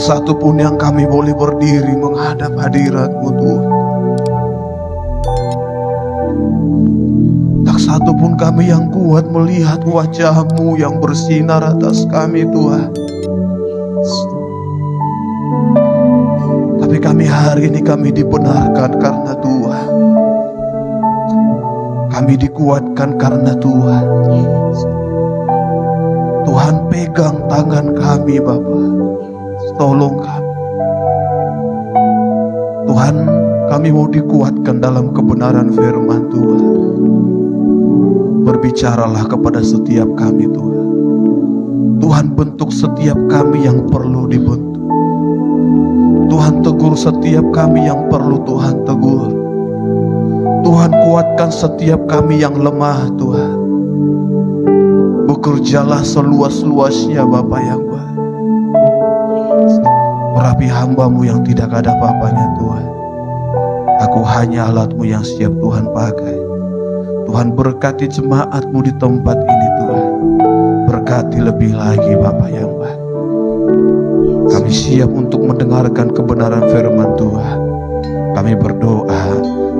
Tak satu pun yang kami boleh berdiri menghadap hadirat-Mu Tuhan. Tak satu pun kami yang kuat melihat wajah-Mu yang bersinar atas kami Tuhan. Tapi kami hari ini kami dibenarkan karena Tuhan. Kami dikuatkan karena Tuhan. Tuhan pegang tangan kami Bapa. Tolong kami. Tuhan, kami mau dikuatkan dalam kebenaran firman Tuhan. Berbicaralah kepada setiap kami Tuhan. Tuhan, bentuk setiap kami yang perlu dibentuk. Tuhan, tegur setiap kami yang perlu Tuhan tegur. Tuhan, kuatkan setiap kami yang lemah Tuhan. Bekerjalah seluas-luasnya Bapa yang baik. Urapi hamba-Mu yang tidak ada apa-apanya Tuhan. Aku hanya alat-Mu yang siap Tuhan pakai. Tuhan, berkati jemaat-Mu di tempat ini Tuhan. Berkati lebih lagi Bapa yang baik. Kami siap untuk mendengarkan kebenaran firman Tuhan. Kami berdoa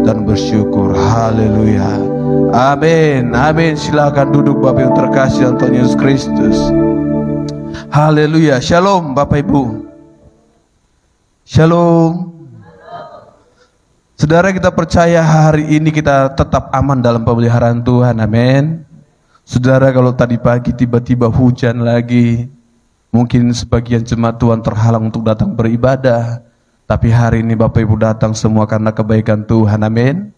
dan bersyukur. Haleluya. Amin. Amin. Silakan duduk Bapak yang terkasih dalam Tuhan Yesus Kristus. Haleluya. Shalom Bapak Ibu. Shalom. Saudara, kita percaya hari ini kita tetap aman dalam pemeliharaan Tuhan. Amin. Saudara, kalau tadi pagi tiba-tiba hujan lagi, mungkin sebagian jemaat Tuhan terhalang untuk datang beribadah. Tapi hari ini Bapak Ibu datang semua karena kebaikan Tuhan. Amin.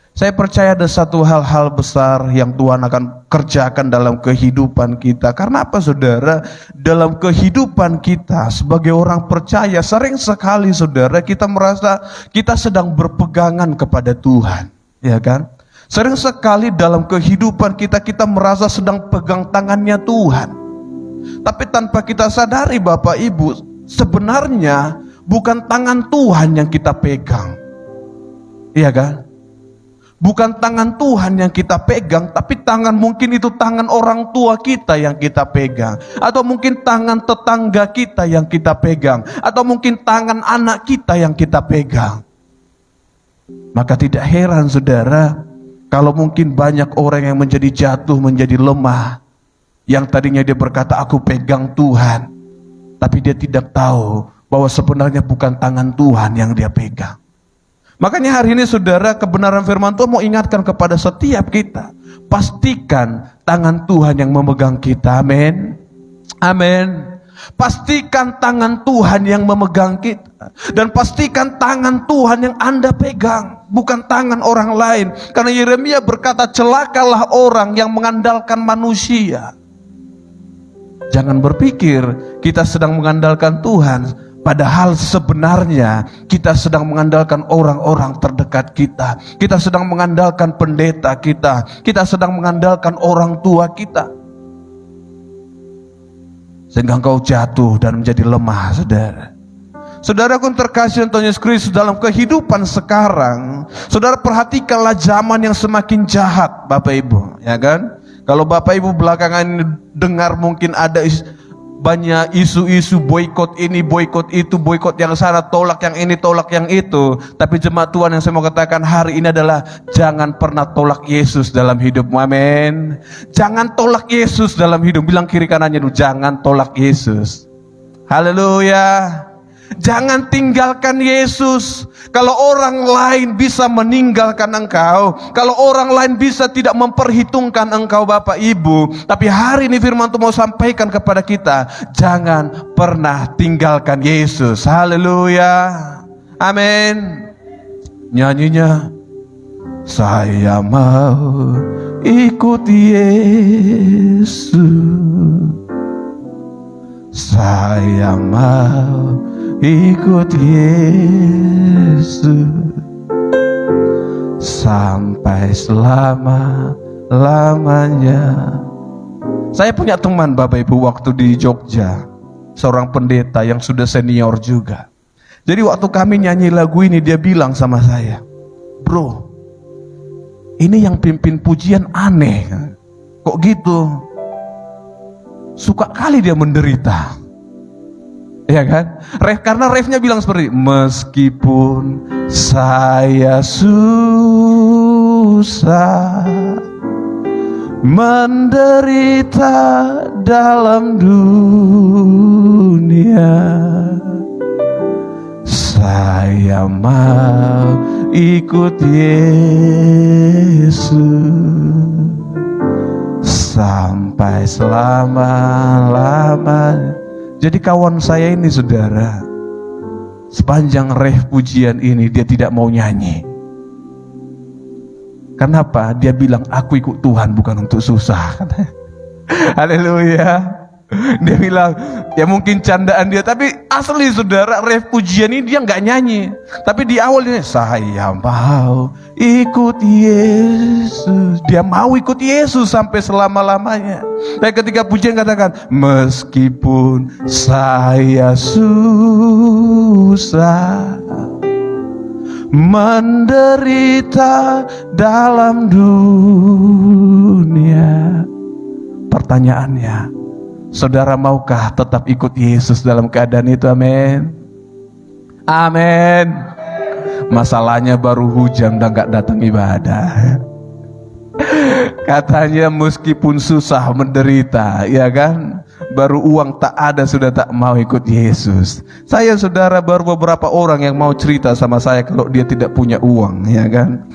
Saya percaya ada satu hal-hal besar yang Tuhan akan kerjakan dalam kehidupan kita. Karena apa saudara? Dalam kehidupan kita sebagai orang percaya, sering sekali saudara kita merasa kita sedang berpegangan kepada Tuhan. Ya kan? Sering sekali dalam kehidupan kita merasa sedang pegang tangannya Tuhan. Tapi tanpa kita sadari Bapak Ibu, sebenarnya bukan tangan Tuhan yang kita pegang. Iya kan? Bukan tangan Tuhan yang kita pegang, tapi tangan, mungkin itu tangan orang tua kita yang kita pegang. Atau mungkin tangan tetangga kita yang kita pegang. Atau mungkin tangan anak kita yang kita pegang. Maka tidak heran saudara, kalau mungkin banyak orang yang menjadi jatuh, menjadi lemah. Yang tadinya dia berkata, aku pegang Tuhan. Tapi dia tidak tahu bahwa sebenarnya bukan tangan Tuhan yang dia pegang. Makanya hari ini saudara, kebenaran firman Tuhan mau ingatkan kepada setiap kita. Pastikan tangan Tuhan yang memegang kita. Amin. Amin. Pastikan tangan Tuhan yang memegang kita. Dan pastikan tangan Tuhan yang Anda pegang, bukan tangan orang lain. Karena Yeremia berkata, celakalah orang yang mengandalkan manusia. Jangan berpikir kita sedang mengandalkan Tuhan, padahal sebenarnya kita sedang mengandalkan orang-orang terdekat kita. Kita sedang mengandalkan pendeta kita. Kita sedang mengandalkan orang tua kita. Sehingga engkau jatuh dan menjadi lemah, saudara. Saudaraku terkasih Tuhan Yesus Kristus, dalam kehidupan sekarang, saudara perhatikanlah zaman yang semakin jahat, Bapak Ibu, ya kan? Kalau Bapak Ibu belakangan ini dengar mungkin ada banyak isu-isu boikot ini, boikot itu, boikot yang sana, tolak yang ini, tolak yang itu. Tapi jemaat Tuhan yang saya mau katakan hari ini adalah jangan pernah tolak Yesus dalam hidupmu. Amin. Jangan tolak Yesus dalam hidup. Bilang kiri kanannya dulu, jangan tolak Yesus. Haleluya. Jangan tinggalkan Yesus. Kalau orang lain bisa meninggalkan engkau, kalau orang lain bisa tidak memperhitungkan engkau Bapak Ibu, tapi hari ini firman Tuhan mau sampaikan kepada kita, jangan pernah tinggalkan Yesus. Haleluya. Amin. Nyanyinya, saya mau ikut Yesus, saya mau ikut Yesus sampai selama-lamanya. Saya punya teman Bapak Ibu waktu di Jogja, seorang pendeta yang sudah senior juga. Jadi waktu kami nyanyi lagu ini, dia bilang sama saya, bro, ini yang pimpin pujian aneh. Kok gitu? Suka kali dia menderita. Ya kan? Karena refnya bilang seperti meskipun saya susah menderita dalam dunia, saya mau ikut Yesus sampai selama-lamanya. Jadi kawan saya ini saudara, sepanjang pujian ini dia tidak mau nyanyi. Kenapa? Dia bilang aku ikut Tuhan bukan untuk susah. Haleluya. Dia bilang, ya mungkin candaan dia, tapi asli saudara, pujian ini dia nggak nyanyi. Tapi di awal ini, saya mau ikut Yesus. Dia mau ikut Yesus sampai selama-lamanya. Dan ketika pujian katakan, meskipun saya susah menderita dalam dunia. Pertanyaannya, saudara maukah tetap ikut Yesus dalam keadaan itu? Amin. Amin. Masalahnya baru hujan udah gak datang ibadah. Katanya meskipun susah menderita, ya kan? Baru uang tak ada sudah tak mau ikut Yesus. Saya saudara baru beberapa orang yang mau cerita sama saya kalau dia tidak punya uang, ya kan?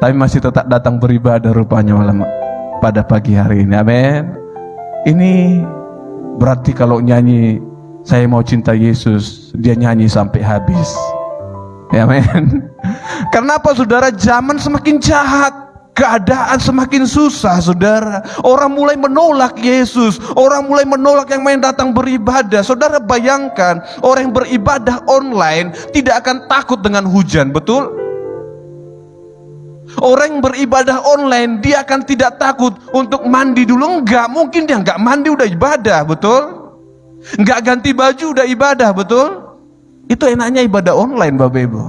Tapi masih tetap datang beribadah rupanya malam pada pagi hari ini. Amin. Ini berarti kalau nyanyi saya mau cinta Yesus, dia nyanyi sampai habis. Ya men. Kenapa saudara? Zaman semakin jahat, keadaan semakin susah saudara. Orang mulai menolak Yesus, orang mulai menolak yang main datang beribadah. Saudara bayangkan, orang yang beribadah online tidak akan takut dengan hujan, betul? Orang yang beribadah online dia akan tidak takut untuk mandi dulu. Enggak, mungkin dia enggak mandi udah ibadah, betul? Enggak ganti baju udah ibadah, betul? Itu enaknya ibadah online Bapak Ibu.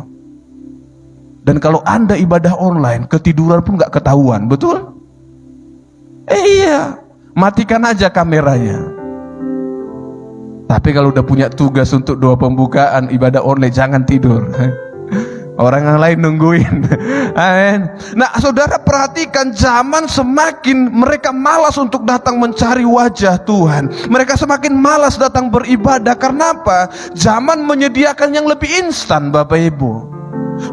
Dan kalau Anda ibadah online, ketiduran pun enggak ketahuan, betul? Iya, matikan aja kameranya. Tapi kalau udah punya tugas untuk doa pembukaan ibadah online, jangan tidur. Orang yang lain nungguin. Amin. Nah saudara perhatikan, zaman semakin mereka malas untuk datang mencari wajah Tuhan. Mereka semakin malas datang beribadah. Karena apa? Zaman menyediakan yang lebih instan Bapak Ibu.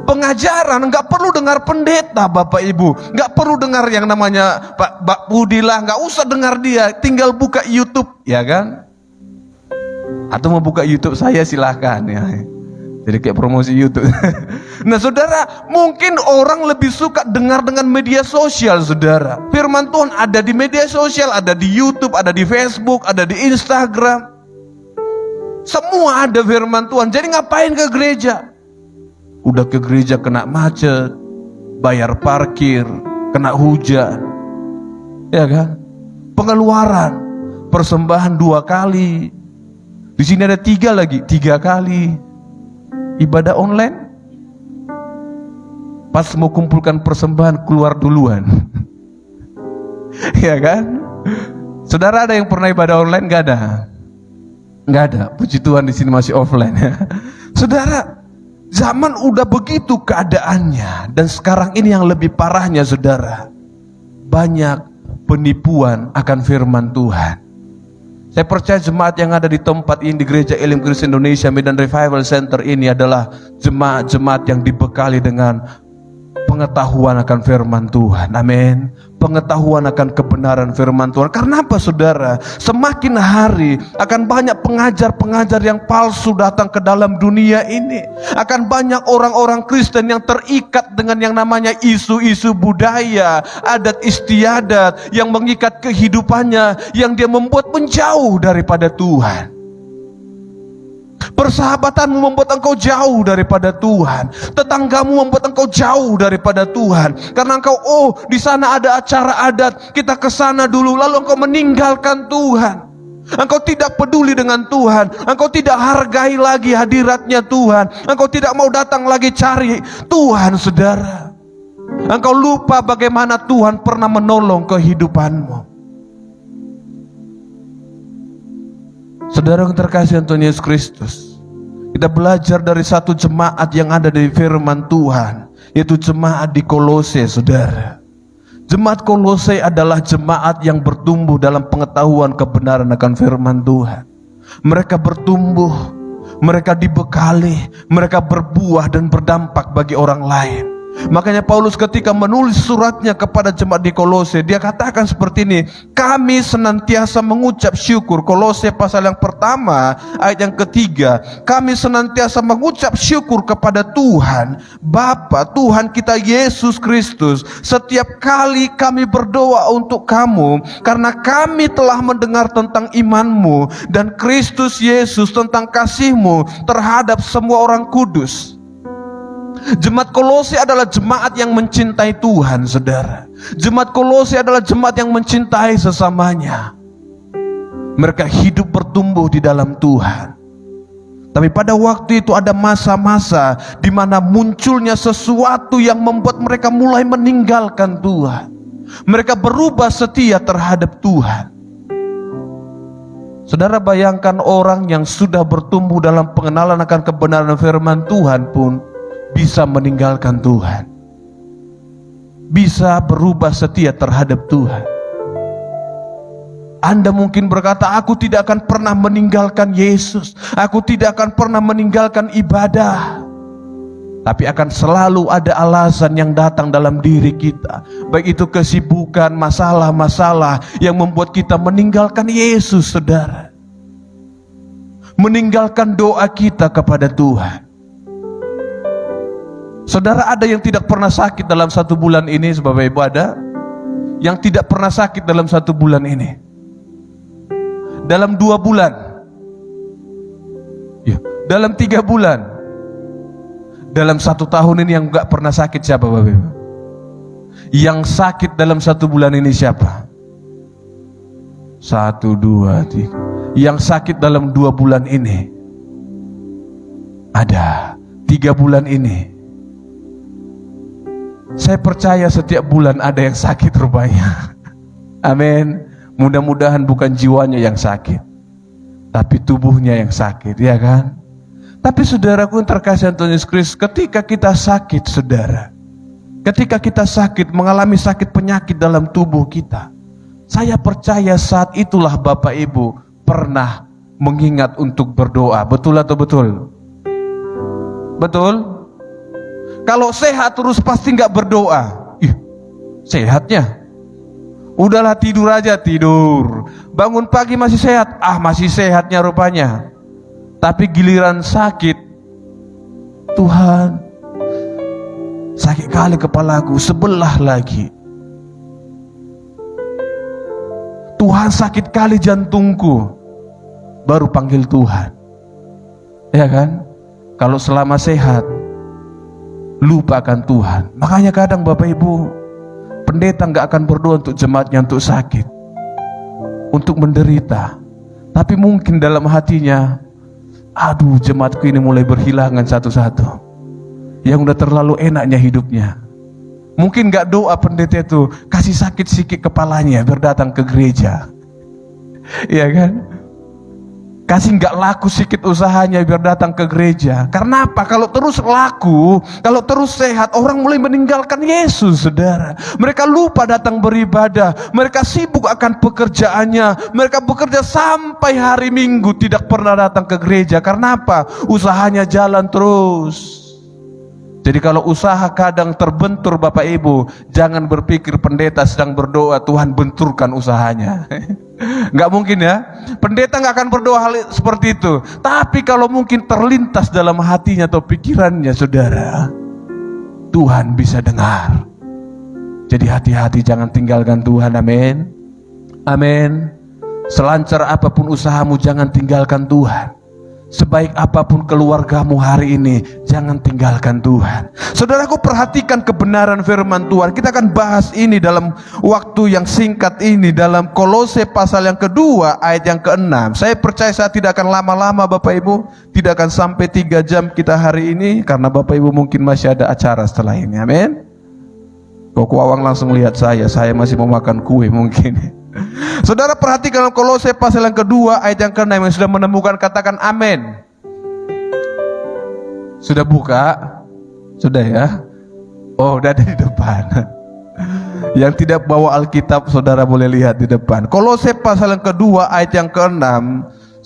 Pengajaran nggak perlu dengar pendeta Bapak Ibu, nggak perlu dengar yang namanya Pak Budi lah, nggak usah dengar dia, tinggal buka YouTube, ya kan? Atau mau buka YouTube saya silahkan ya. Jadi kayak promosi YouTube. Nah saudara, mungkin orang lebih suka dengar dengan media sosial saudara. Firman Tuhan ada di media sosial, ada di YouTube, ada di Facebook, ada di Instagram. Semua ada firman Tuhan. Jadi ngapain ke gereja? Udah ke gereja kena macet, bayar parkir, kena hujan, ya kan? Pengeluaran, persembahan 2 kali. Di sini ada 3 lagi, 3 kali. Ibadah online, pas mau kumpulkan persembahan keluar duluan. Ya kan? Saudara ada yang pernah ibadah online? Gak ada. Gak ada. Puji Tuhan di sini masih offline. Saudara, zaman udah begitu keadaannya. Dan sekarang ini yang lebih parahnya saudara, banyak penipuan akan firman Tuhan. Saya percaya jemaat yang ada di tempat ini di Gereja Elim Kristen Indonesia Medan Revival Center ini adalah jemaat-jemaat yang dibekali dengan pengetahuan akan firman Tuhan. Amin. Pengetahuan akan kebenaran firman Tuhan. Karena apa saudara? Semakin hari akan banyak pengajar-pengajar yang palsu datang ke dalam dunia ini. Akan banyak orang-orang Kristen yang terikat dengan yang namanya isu-isu budaya, adat istiadat yang mengikat kehidupannya, yang dia membuat menjauh daripada Tuhan. Persahabatanmu membuat engkau jauh daripada Tuhan. Tetanggamu membuat engkau jauh daripada Tuhan. Karena engkau, di sana ada acara adat, kita ke sana dulu, lalu engkau meninggalkan Tuhan. Engkau tidak peduli dengan Tuhan. Engkau tidak hargai lagi hadiratnya Tuhan. Engkau tidak mau datang lagi cari Tuhan saudara. Engkau lupa bagaimana Tuhan pernah menolong kehidupanmu. Saudara yang terkasih Tuhan Yesus Kristus, kita belajar dari satu jemaat yang ada di firman Tuhan, yaitu jemaat di Kolose, saudara. Jemaat Kolose adalah jemaat yang bertumbuh dalam pengetahuan kebenaran akan firman Tuhan. Mereka bertumbuh, mereka dibekali, mereka berbuah dan berdampak bagi orang lain. Makanya Paulus ketika menulis suratnya kepada jemaat di Kolose, dia katakan seperti ini, kami senantiasa mengucap syukur. Kolose pasal yang pertama ayat yang ketiga, kami senantiasa mengucap syukur kepada Tuhan Bapa Tuhan kita Yesus Kristus setiap kali kami berdoa untuk kamu, karena kami telah mendengar tentang imanmu dan Kristus Yesus, tentang kasihmu terhadap semua orang kudus. Jemaat Kolose adalah jemaat yang mencintai Tuhan, saudara. Jemaat Kolose adalah jemaat yang mencintai sesamanya. Mereka hidup bertumbuh di dalam Tuhan. Tapi pada waktu itu ada masa-masa di mana munculnya sesuatu yang membuat mereka mulai meninggalkan Tuhan. Mereka berubah setia terhadap Tuhan. Saudara, bayangkan orang yang sudah bertumbuh dalam pengenalan akan kebenaran firman Tuhan pun bisa meninggalkan Tuhan, bisa berubah setia terhadap Tuhan. Anda mungkin berkata, aku tidak akan pernah meninggalkan Yesus, aku tidak akan pernah meninggalkan ibadah. Tapi akan selalu ada alasan yang datang dalam diri kita, baik itu kesibukan, masalah-masalah yang membuat kita meninggalkan Yesus, saudara. Meninggalkan doa kita kepada Tuhan. Saudara, ada yang tidak pernah sakit dalam 1 bulan ini, Bapak Ibu, ada yang tidak pernah sakit dalam 1 bulan ini. Dalam 2 bulan, ya, dalam 3 bulan, dalam 1 tahun ini yang gak pernah sakit siapa, Bapak Ibu? Yang sakit dalam 1 bulan ini siapa? 1, 2, 3. Yang sakit dalam 2 bulan ini ada. 3 bulan ini saya percaya setiap bulan ada yang sakit rupanya. Amin. Mudah-mudahan bukan jiwanya yang sakit, tapi tubuhnya yang sakit, ya kan? Tapi saudaraku yang terkasih Tuhan Yesus Kristus, ketika kita sakit, saudara, ketika kita sakit, mengalami sakit penyakit dalam tubuh kita, saya percaya saat itulah Bapak Ibu pernah mengingat untuk berdoa. Betul atau betul? Betul? Kalau sehat terus pasti nggak berdoa. Ih, sehatnya udahlah tidur aja, tidur. Bangun pagi masih sehat, masih sehatnya rupanya. Tapi giliran sakit, Tuhan, sakit kali kepalaku, sebelah lagi. Tuhan, sakit kali jantungku, baru panggil Tuhan. Ya kan? Kalau selama sehat lupakan Tuhan. Makanya kadang Bapak Ibu, pendeta nggak akan berdoa untuk jemaatnya untuk sakit, untuk menderita. Tapi mungkin dalam hatinya, aduh, jemaatku ini mulai berhilangan satu-satu, yang udah terlalu enaknya hidupnya. Mungkin nggak doa pendeta itu, kasih sakit sikit kepalanya biar datang ke gereja. Iya kan? Kasih nggak laku sedikit usahanya biar datang ke gereja. Karena apa? Kalau terus laku, kalau terus sehat, orang mulai meninggalkan Yesus, saudara. Mereka lupa datang beribadah, mereka sibuk akan pekerjaannya, mereka bekerja sampai hari Minggu tidak pernah datang ke gereja. Karena apa? Usahanya jalan terus. Jadi kalau usaha kadang terbentur, Bapak Ibu, jangan berpikir pendeta sedang berdoa Tuhan benturkan usahanya. Nggak mungkin ya, pendeta nggak akan berdoa hal seperti itu. Tapi kalau mungkin terlintas dalam hatinya atau pikirannya, saudara, Tuhan bisa dengar. Jadi hati-hati, jangan tinggalkan Tuhan. Amin. Amin. Selancar apapun usahamu, jangan tinggalkan Tuhan. Sebaik apapun keluargamu hari ini, jangan tinggalkan Tuhan. Saudaraku, perhatikan kebenaran firman Tuhan. Kita akan bahas ini dalam waktu yang singkat ini, dalam Kolose pasal yang kedua ayat yang ke-6. Saya percaya saya tidak akan lama-lama Bapak Ibu, tidak akan sampai 3 jam kita hari ini, karena Bapak Ibu mungkin masih ada acara setelah ini. Amin. Kok Awang langsung lihat saya masih mau makan kue mungkin. Saudara perhatikan Kolose pasal yang kedua ayat yang ke-6, yang sudah menemukan katakan amin. Sudah buka? Sudah ya? Oh, udah ada di depan. Yang tidak bawa Alkitab, saudara boleh lihat di depan. Kolose pasal yang kedua ayat yang ke-6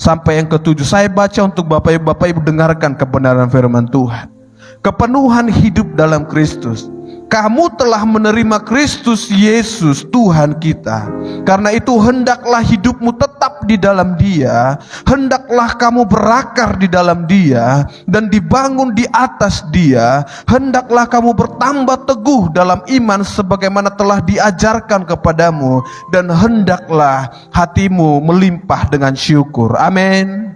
sampai yang ke-7. Saya baca untuk Bapak Ibu dengarkan kebenaran firman Tuhan. Kepenuhan hidup dalam Kristus. Kamu telah menerima Kristus Yesus Tuhan kita. Karena itu hendaklah hidupmu tetap di dalam Dia, hendaklah kamu berakar di dalam Dia dan dibangun di atas Dia. Hendaklah kamu bertambah teguh dalam iman sebagaimana telah diajarkan kepadamu, dan hendaklah hatimu melimpah dengan syukur. Amin.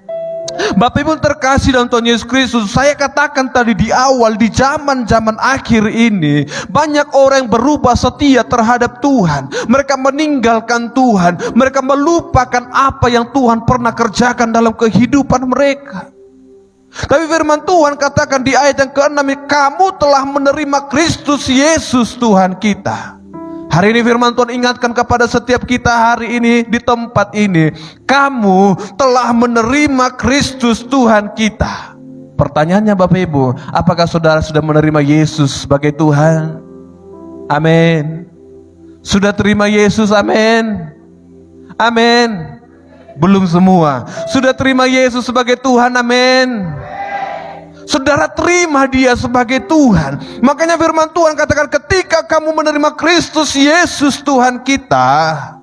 Bapak Ibu terkasih dalam Tuhan Yesus Kristus, saya katakan tadi di awal, di zaman-zaman akhir ini banyak orang yang berubah setia terhadap Tuhan. Mereka meninggalkan Tuhan, mereka melupakan apa yang Tuhan pernah kerjakan dalam kehidupan mereka. Tapi firman Tuhan katakan di ayat yang ke-6, kamu telah menerima Kristus Yesus Tuhan kita. Hari ini firman Tuhan ingatkan kepada setiap kita hari ini di tempat ini, kamu telah menerima Kristus Tuhan kita. Pertanyaannya Bapak Ibu, apakah saudara sudah menerima Yesus sebagai Tuhan? Amin. Sudah terima Yesus? Amin. Amin. Belum semua. Sudah terima Yesus sebagai Tuhan? Amin. Saudara terima Dia sebagai Tuhan. Makanya firman Tuhan katakan, ketika kamu menerima Kristus Yesus Tuhan kita.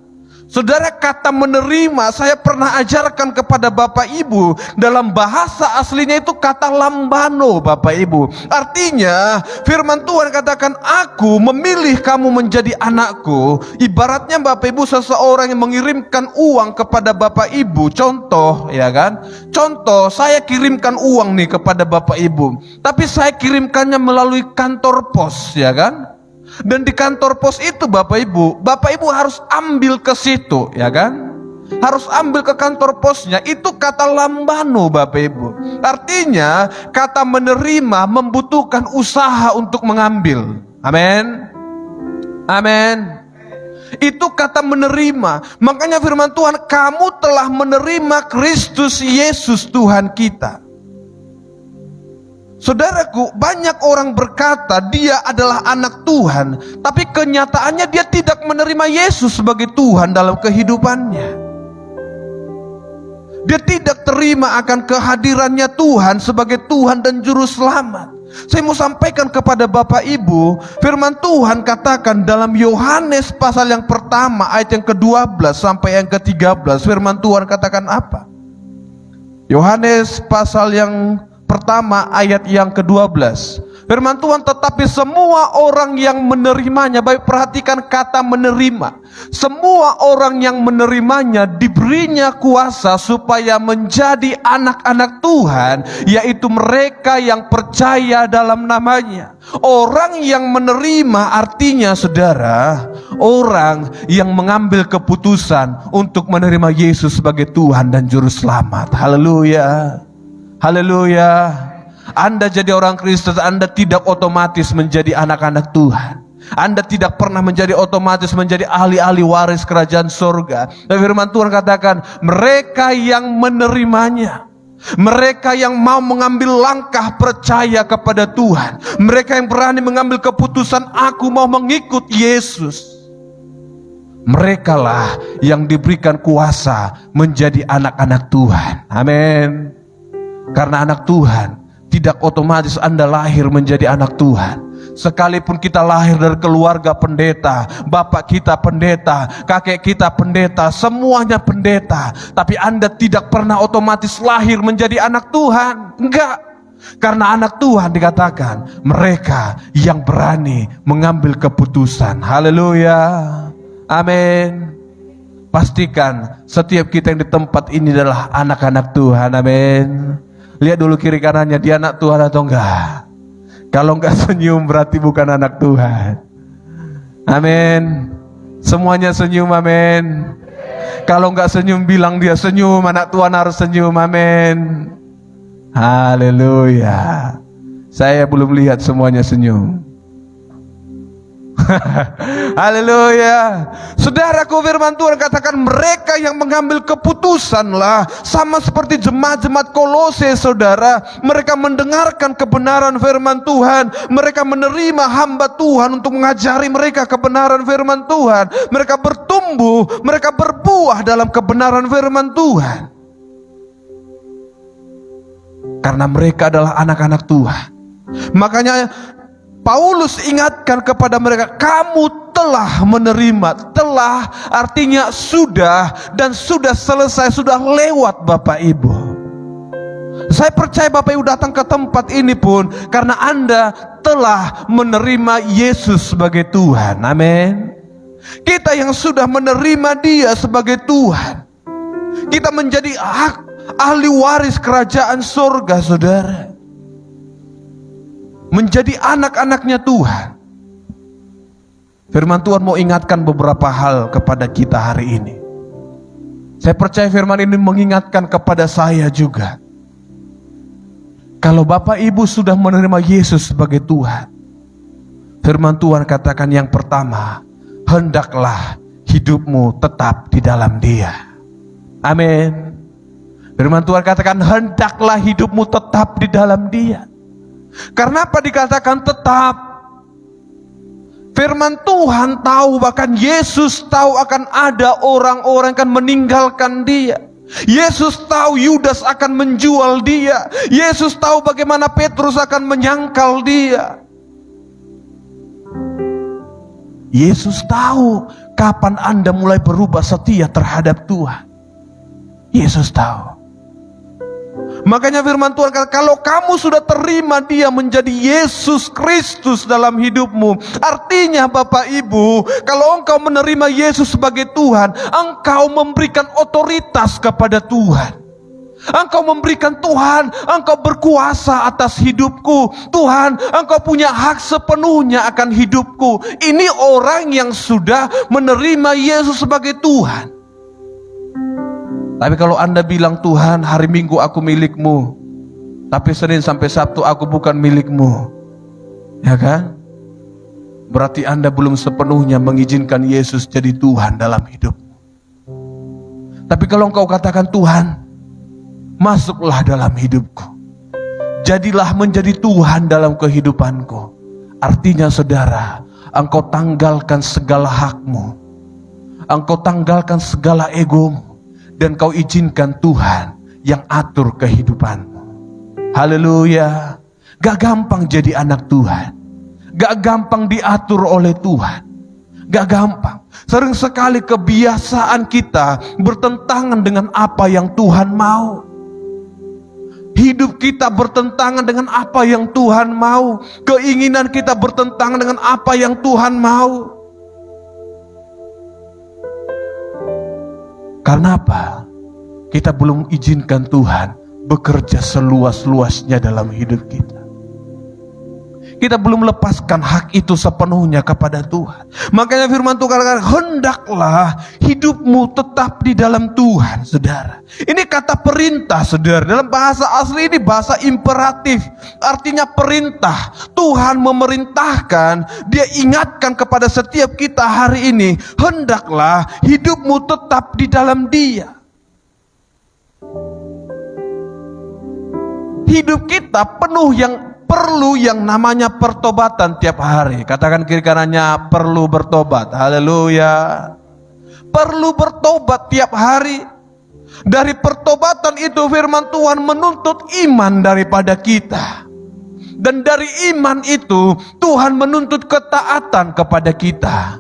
Saudara, kata menerima saya pernah ajarkan kepada Bapak Ibu, dalam bahasa aslinya itu kata lambano Bapak Ibu. Artinya firman Tuhan katakan, aku memilih kamu menjadi anakku. Ibaratnya Bapak Ibu, seseorang yang mengirimkan uang kepada Bapak Ibu. Contoh, ya kan? Contoh, saya kirimkan uang nih kepada Bapak Ibu, tapi saya kirimkannya melalui kantor pos, ya kan? Dan di kantor pos itu Bapak Ibu harus ambil ke situ, ya kan? Harus ambil ke kantor posnya. Itu kata lambano Bapak Ibu. Artinya kata menerima membutuhkan usaha untuk mengambil. Amin. Amin. Itu kata menerima. Makanya firman Tuhan, kamu telah menerima Kristus Yesus Tuhan kita. Saudaraku, banyak orang berkata dia adalah anak Tuhan, tapi kenyataannya dia tidak menerima Yesus sebagai Tuhan dalam kehidupannya. Dia tidak terima akan kehadirannya Tuhan sebagai Tuhan dan Juru Selamat. Saya mau sampaikan kepada Bapak Ibu, firman Tuhan katakan dalam Yohanes pasal yang pertama ayat yang ke-12 sampai yang ke-13. Firman Tuhan katakan apa? Yohanes pasal yang pertama ayat yang ke-12. Firman Tuhan, tetapi semua orang yang menerimanya, baik perhatikan kata menerima. Semua orang yang menerimanya diberinya kuasa supaya menjadi anak-anak Tuhan, yaitu mereka yang percaya dalam namanya. Orang yang menerima artinya saudara, orang yang mengambil keputusan untuk menerima Yesus sebagai Tuhan dan Juru Selamat. Haleluya. Haleluya. Anda jadi orang Kristen, Anda tidak otomatis menjadi anak-anak Tuhan. Anda tidak pernah menjadi otomatis menjadi ahli-ahli waris kerajaan surga. Dan firman Tuhan katakan, mereka yang menerimanya, mereka yang mau mengambil langkah percaya kepada Tuhan, mereka yang berani mengambil keputusan, aku mau mengikut Yesus, merekalah yang diberikan kuasa menjadi anak-anak Tuhan. Amin. Karena anak Tuhan tidak otomatis Anda lahir menjadi anak Tuhan. Sekalipun kita lahir dari keluarga pendeta, bapak kita pendeta, kakek kita pendeta, semuanya pendeta, tapi Anda tidak pernah otomatis lahir menjadi anak Tuhan. Enggak. Karena anak Tuhan dikatakan mereka yang berani mengambil keputusan. Haleluya. Amin. Pastikan setiap kita yang di tempat ini adalah anak-anak Tuhan. Amin. Lihat dulu kiri kanannya, dia anak Tuhan atau enggak. Kalau enggak senyum berarti bukan anak Tuhan. Amin. Semuanya senyum, amin. Kalau enggak senyum bilang dia senyum, anak Tuhan harus senyum, amin. Haleluya. Saya belum lihat semuanya senyum. Haleluya. Saudaraku, firman Tuhan katakan mereka yang mengambil keputusanlah, sama seperti jemaat-jemaat Kolose, saudara. Mereka mendengarkan kebenaran firman Tuhan, mereka menerima hamba Tuhan untuk mengajari mereka kebenaran firman Tuhan. Mereka bertumbuh, mereka berbuah dalam kebenaran firman Tuhan. Karena mereka adalah anak-anak Tuhan. Makanya Paulus ingatkan kepada mereka, kamu telah menerima, telah artinya sudah, dan sudah selesai, sudah lewat Bapak Ibu. Saya percaya Bapak Ibu datang ke tempat ini pun karena Anda telah menerima Yesus sebagai Tuhan. Amin. Kita yang sudah menerima Dia sebagai Tuhan, kita menjadi ahli waris kerajaan surga, saudara. Menjadi anak-anaknya Tuhan. Firman Tuhan mau ingatkan beberapa hal kepada kita hari ini. Saya percaya firman ini mengingatkan kepada saya juga. Kalau Bapak Ibu sudah menerima Yesus sebagai Tuhan, firman Tuhan katakan yang pertama, hendaklah hidupmu tetap di dalam Dia. Amin. Firman Tuhan katakan hendaklah hidupmu tetap di dalam Dia. Karena apa dikatakan tetap? Firman Tuhan tahu, bahkan Yesus tahu akan ada orang-orang yang akan meninggalkan Dia. Yesus tahu Yudas akan menjual Dia. Yesus tahu bagaimana Petrus akan menyangkal Dia. Yesus tahu kapan Anda mulai berubah setia terhadap Tuhan. Yesus tahu. Makanya firman Tuhan kata, kalau kamu sudah terima Dia menjadi Yesus Kristus dalam hidupmu, artinya Bapak Ibu, kalau engkau menerima Yesus sebagai Tuhan, engkau memberikan otoritas kepada Tuhan. Engkau memberikan Tuhan, engkau berkuasa atas hidupku. Tuhan, engkau punya hak sepenuhnya akan hidupku. Ini orang yang sudah menerima Yesus sebagai Tuhan. Tapi kalau Anda bilang, Tuhan, hari Minggu aku milikmu, tapi Senin sampai Sabtu aku bukan milikmu, ya kan? Berarti Anda belum sepenuhnya mengizinkan Yesus jadi Tuhan dalam hidupmu. Tapi kalau engkau katakan, Tuhan, masuklah dalam hidupku, jadilah menjadi Tuhan dalam kehidupanku, artinya saudara, engkau tanggalkan segala hakmu, engkau tanggalkan segala egomu, dan kau izinkan Tuhan yang atur kehidupanmu. Haleluya. Gak gampang jadi anak Tuhan. Gak gampang diatur oleh Tuhan. Gak gampang. Sering sekali kebiasaan kita bertentangan dengan apa yang Tuhan mau. Hidup kita bertentangan dengan apa yang Tuhan mau. Keinginan kita bertentangan dengan apa yang Tuhan mau. Karena apa? Kita belum izinkan Tuhan bekerja seluas-luasnya dalam hidup kita. Kita belum lepaskan hak itu sepenuhnya kepada Tuhan. Makanya firman Tuhan katakan, hendaklah hidupmu tetap di dalam Tuhan, saudara. Ini kata perintah, saudara. Dalam bahasa asli ini bahasa imperatif. Artinya perintah. Tuhan memerintahkan, Dia ingatkan kepada setiap kita hari ini, hendaklah hidupmu tetap di dalam Dia. Hidup kita perlu yang namanya pertobatan tiap hari. Katakan kiri kanannya, perlu bertobat. Haleluya. Perlu bertobat tiap hari. Dari pertobatan itu firman Tuhan menuntut iman daripada kita. Dan dari iman itu Tuhan menuntut ketaatan kepada kita.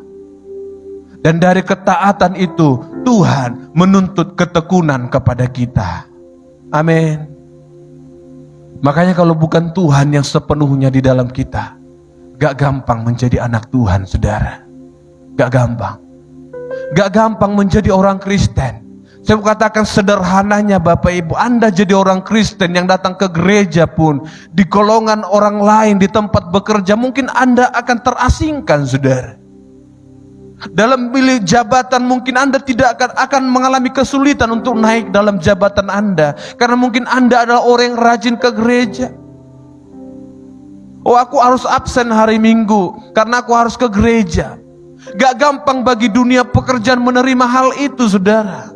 Dan dari ketaatan itu Tuhan menuntut ketekunan kepada kita. Amin. Makanya kalau bukan Tuhan yang sepenuhnya di dalam kita, gak gampang menjadi anak Tuhan, saudara. Gak gampang. Gak gampang menjadi orang Kristen. Saya katakan sederhananya Bapak Ibu, Anda jadi orang Kristen yang datang ke gereja pun, di golongan orang lain, di tempat bekerja, mungkin Anda akan terasingkan, saudara. Dalam bilik jabatan mungkin Anda tidak akan mengalami kesulitan untuk naik dalam jabatan Anda, karena mungkin Anda adalah orang yang rajin ke gereja, Oh, aku harus absen hari Minggu karena aku harus ke gereja. Gak gampang bagi dunia pekerjaan menerima hal itu, saudara.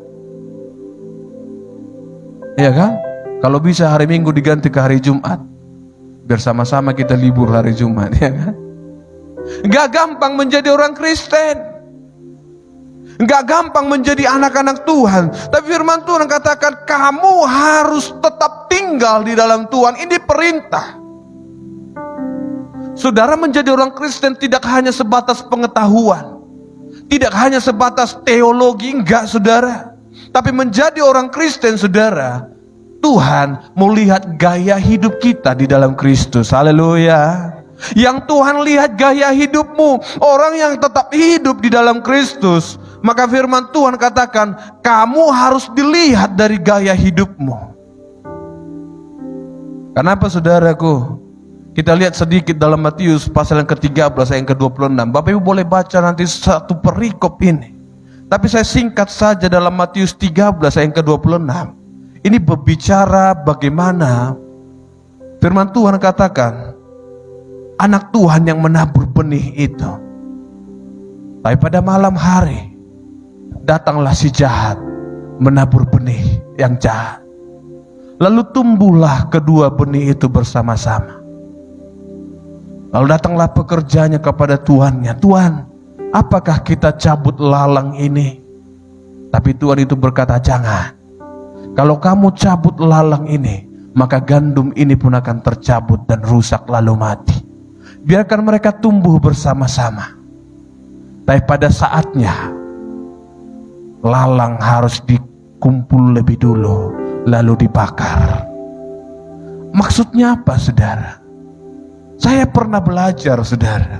Iya kan? Kalau bisa hari Minggu diganti ke hari Jumat, biar sama-sama kita libur hari Jumat, ya kan? Gak gampang menjadi orang Kristen, gak gampang menjadi anak-anak Tuhan. Tapi firman Tuhan katakan, kamu harus tetap tinggal di dalam Tuhan. Ini perintah. Saudara, menjadi orang Kristen tidak hanya sebatas pengetahuan, tidak hanya sebatas teologi, enggak, saudara. Tapi menjadi orang Kristen, saudara, Tuhan melihat gaya hidup kita di dalam Kristus. Haleluya. Yang Tuhan lihat gaya hidupmu, orang yang tetap hidup di dalam Kristus. Maka firman Tuhan katakan, kamu harus dilihat dari gaya hidupmu. Kenapa, saudaraku? Kita lihat sedikit dalam Matius pasal yang ke-13 ayat yang ke-26. Bapak Ibu boleh baca nanti satu perikop ini. Tapi saya singkat saja dalam Matius 13 ayat yang ke-26. Ini berbicara bagaimana firman Tuhan katakan, anak Tuhan yang menabur benih itu. Tapi pada malam hari datanglah si jahat menabur benih yang jahat. Lalu tumbuhlah kedua benih itu bersama-sama. Lalu datanglah pekerjanya kepada tuannya. Tuan, apakah kita cabut lalang ini? Tapi Tuhan itu berkata, jangan. Kalau kamu cabut lalang ini, maka gandum ini pun akan tercabut dan rusak lalu mati. Biarkan mereka tumbuh bersama-sama. Tapi pada saatnya, lalang harus dikumpul lebih dulu, lalu dibakar. Maksudnya apa, saudara? Saya pernah belajar, saudara.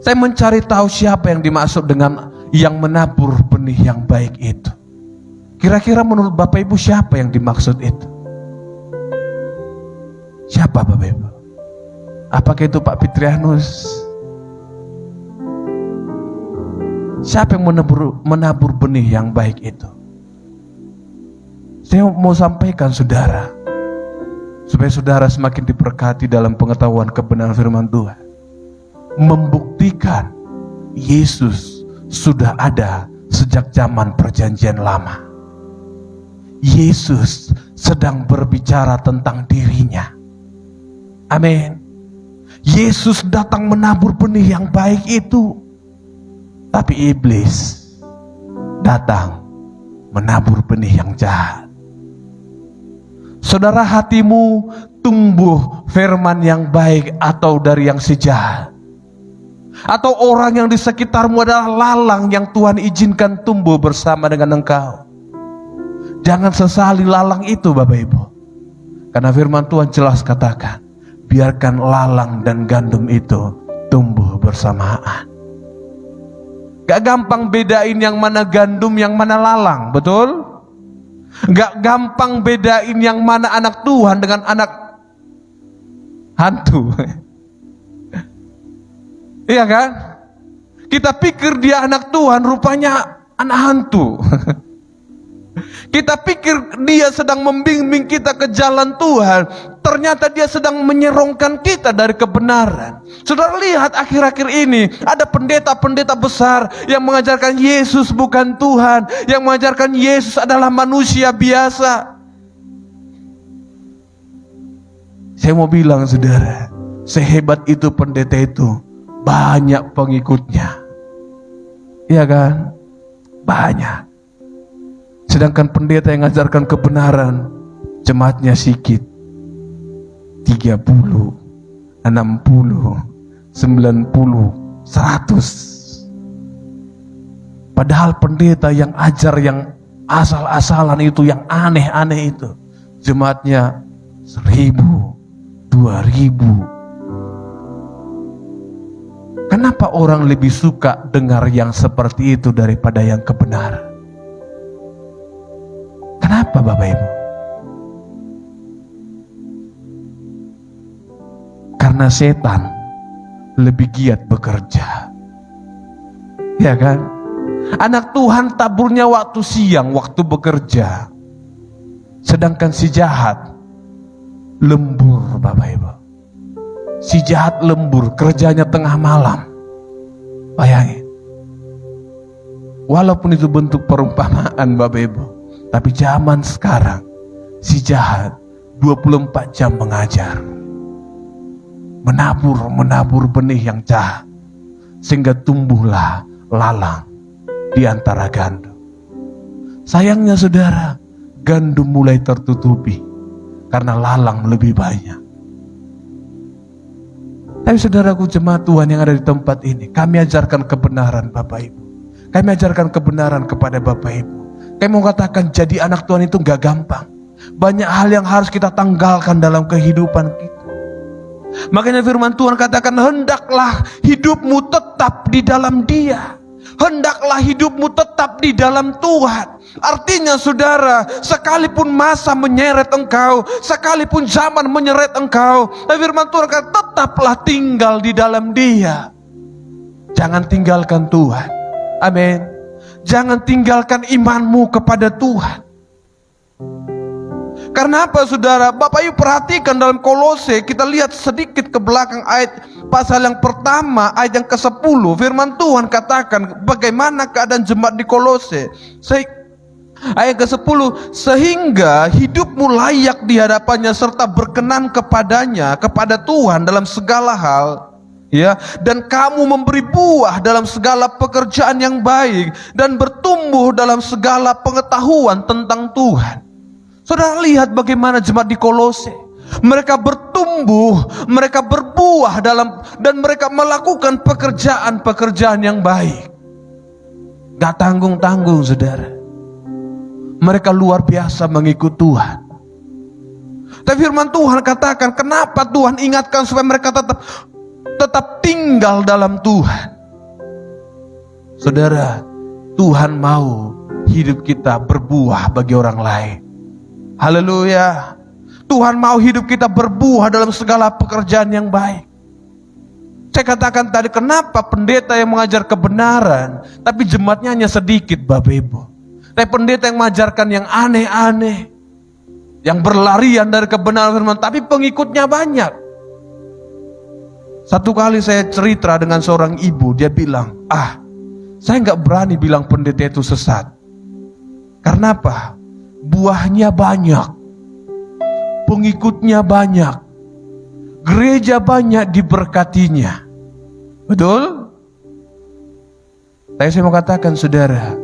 Saya mencari tahu siapa yang dimaksud dengan yang menabur benih yang baik itu. Kira-kira menurut Bapak Ibu siapa yang dimaksud itu? Siapa, Bapak Ibu? Apakah itu Pak Fitrianus? Siapa yang menabur benih yang baik itu? Saya mau sampaikan, saudara, supaya saudara semakin diberkati dalam pengetahuan kebenaran firman Tuhan. Membuktikan Yesus sudah ada sejak zaman perjanjian lama. Yesus sedang berbicara tentang dirinya. Amin. Yesus datang menabur benih yang baik itu. Tapi iblis datang menabur benih yang jahat. Saudara, hatimu tumbuh firman yang baik atau dari yang si jahat? Atau orang yang di sekitarmu adalah lalang yang Tuhan izinkan tumbuh bersama dengan engkau? Jangan sesali lalang itu, Bapak Ibu. Karena firman Tuhan jelas katakan, biarkan lalang dan gandum itu tumbuh bersamaan. Gak gampang bedain yang mana gandum, yang mana lalang, betul? Gak gampang bedain yang mana anak Tuhan dengan anak hantu. Iya kan? Kita pikir dia anak Tuhan, rupanya anak hantu. Kita pikir dia sedang membimbing kita ke jalan Tuhan, ternyata dia sedang menyerongkan kita dari kebenaran. Saudara lihat akhir-akhir ini ada pendeta-pendeta besar yang mengajarkan Yesus bukan Tuhan, yang mengajarkan Yesus adalah manusia biasa. Saya mau bilang, saudara, sehebat itu pendeta itu, banyak pengikutnya. Iya kan? Banyak. Sedangkan pendeta yang mengajarkan kebenaran, jemaatnya sedikit. 30, 60, 90, 100. Padahal pendeta yang ajar yang asal-asalan itu, yang aneh-aneh itu, jemaatnya 1000, 2000. Kenapa orang lebih suka dengar yang seperti itu daripada yang kebenaran? Kenapa, Bapak Ibu? Karena setan lebih giat bekerja. Ya kan? Anak Tuhan taburnya waktu siang, waktu bekerja. Sedangkan si jahat lembur, Bapak Ibu. Si jahat lembur, kerjanya tengah malam. Bayangin. Walaupun itu bentuk perumpamaan Bapak Ibu, tapi zaman sekarang si jahat 24 jam mengajar. Menabur benih yang jahat, sehingga tumbuhlah lalang di antara gandum. Sayangnya saudara, gandum mulai tertutupi karena lalang lebih banyak. Tapi saudaraku, jemaat Tuhan yang ada di tempat ini, kami ajarkan kebenaran Bapak Ibu. Kami ajarkan kebenaran kepada Bapak Ibu. Kami mau katakan jadi anak Tuhan itu gak gampang. Banyak hal yang harus kita tanggalkan dalam kehidupan kita. Makanya firman Tuhan katakan, hendaklah hidupmu tetap di dalam Dia. Hendaklah hidupmu tetap di dalam Tuhan. Artinya saudara, sekalipun masa menyeret engkau, sekalipun zaman menyeret engkau, firman Tuhan kata tetaplah tinggal di dalam Dia. Jangan tinggalkan Tuhan. Amin. Jangan tinggalkan imanmu kepada Tuhan. Karena apa saudara? Bapak Ibu perhatikan dalam Kolose, kita lihat sedikit ke belakang ayat pasal yang pertama, ayat yang ke-10. Firman Tuhan katakan bagaimana keadaan jemaat di Kolose. Ayat ke-10, sehingga hidupmu layak di hadapannya serta berkenan kepadanya, kepada Tuhan dalam segala hal, ya, dan kamu memberi buah dalam segala pekerjaan yang baik dan bertumbuh dalam segala pengetahuan tentang Tuhan. Saudara lihat bagaimana jemaat di Kolose. Mereka bertumbuh, mereka berbuah dan mereka melakukan pekerjaan-pekerjaan yang baik. Gak tanggung-tanggung saudara. Mereka luar biasa mengikut Tuhan. Tapi firman Tuhan katakan, kenapa Tuhan ingatkan supaya mereka tetap tinggal dalam Tuhan? Saudara, Tuhan mau hidup kita berbuah bagi orang lain. Haleluya. Tuhan mau hidup kita berbuah dalam segala pekerjaan yang baik. Saya katakan tadi, kenapa pendeta yang mengajar kebenaran tapi jemaatnya hanya sedikit Bapak Ibu. Tapi pendeta yang mengajarkan yang aneh-aneh, yang berlarian dari kebenaran firman, tapi pengikutnya banyak. Satu kali saya cerita dengan seorang ibu, dia bilang, saya gak berani bilang pendeta itu sesat. Karena apa? Buahnya banyak, pengikutnya banyak, gereja banyak diberkatinya. Betul? Tapi saya mau katakan saudara,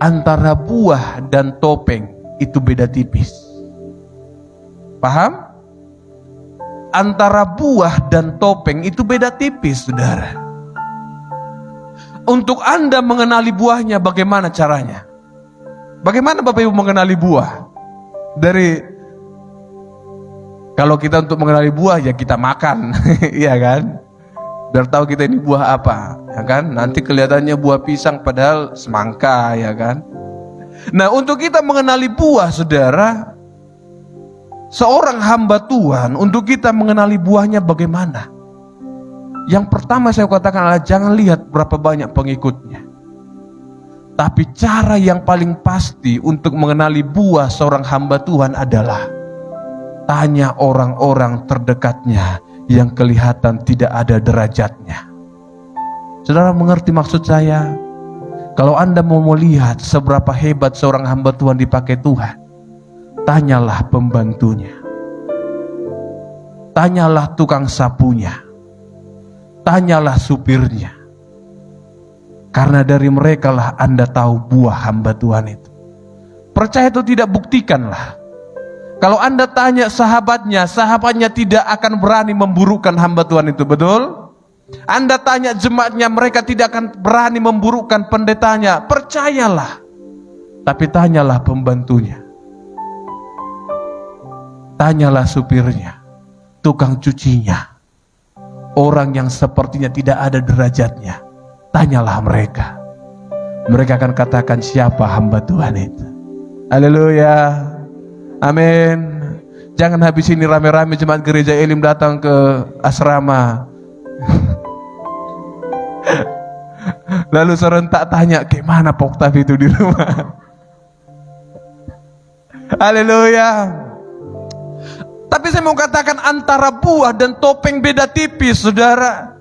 antara buah dan topeng itu beda tipis. Paham? Antara buah dan topeng itu beda tipis saudara. Untuk Anda mengenali buahnya bagaimana caranya? Bagaimana Bapak Ibu mengenali buah? Kalau kita untuk mengenali buah ya kita makan, iya kan? Biar tahu kita ini buah apa, ya kan? Nanti kelihatannya buah pisang padahal semangka, ya kan? Nah, untuk kita mengenali buah, saudara, seorang hamba Tuhan, untuk kita mengenali buahnya bagaimana? Yang pertama saya katakan adalah jangan lihat berapa banyak pengikutnya. Tapi cara yang paling pasti untuk mengenali buah seorang hamba Tuhan adalah tanya orang-orang terdekatnya yang kelihatan tidak ada derajatnya. Saudara mengerti maksud saya? Kalau Anda mau melihat seberapa hebat seorang hamba Tuhan dipakai Tuhan, tanyalah pembantunya, tanyalah tukang sapunya, tanyalah supirnya. Karena dari mereka lah Anda tahu buah hamba Tuhan itu. Percaya atau tidak, buktikanlah. Kalau Anda tanya sahabatnya, sahabatnya tidak akan berani memburukkan hamba Tuhan itu, betul? Anda tanya jemaatnya, mereka tidak akan berani memburukkan pendetanya. Percayalah. Tapi tanyalah pembantunya, tanyalah supirnya, tukang cucinya, orang yang sepertinya tidak ada derajatnya. Tanyalah mereka. Mereka akan katakan siapa hamba Tuhan itu. Haleluya. Amin. Jangan habis ini rame-rame jemaat gereja Elim datang ke asrama. Lalu serentak tanya, gimana Pak Oktav itu di rumah? Haleluya. Tapi saya mau katakan antara buah dan topeng beda tipis, saudara.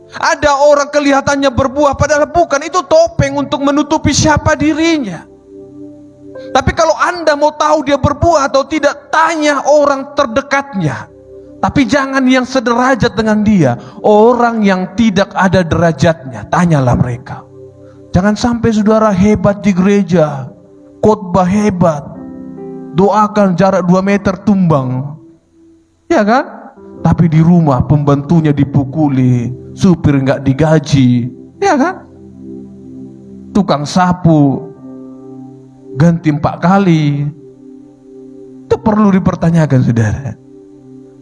Ada orang kelihatannya berbuah padahal bukan, itu topeng untuk menutupi siapa dirinya. Tapi kalau Anda mau tahu dia berbuah atau tidak, tanya orang terdekatnya. Tapi jangan yang sederajat dengan dia, orang yang tidak ada derajatnya, tanyalah mereka. Jangan sampai saudara hebat di gereja, khotbah hebat, doakan jarak 2 meter tumbang, ya kan? Tapi di rumah pembantunya dipukuli, supir nggak digaji, ya kan? Tukang sapu ganti 4 kali. Itu perlu dipertanyakan, saudara.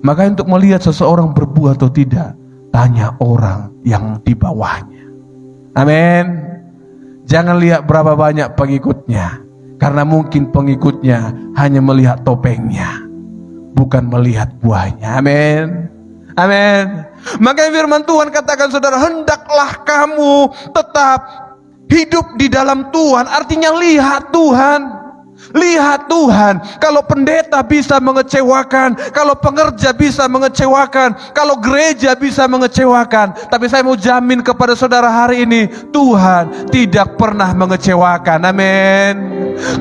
Maka untuk melihat seseorang berbuah atau tidak, tanya orang yang di bawahnya. Amin. Jangan lihat berapa banyak pengikutnya, karena mungkin pengikutnya hanya melihat topengnya, bukan melihat buahnya. Amin. Amin. Makanya firman Tuhan katakan, saudara, hendaklah kamu tetap hidup di dalam Tuhan. Artinya lihat Tuhan. Lihat Tuhan. Kalau pendeta bisa mengecewakan, kalau pengerja bisa mengecewakan, kalau gereja bisa mengecewakan, tapi saya mau jamin kepada saudara hari ini, Tuhan tidak pernah mengecewakan. Amin.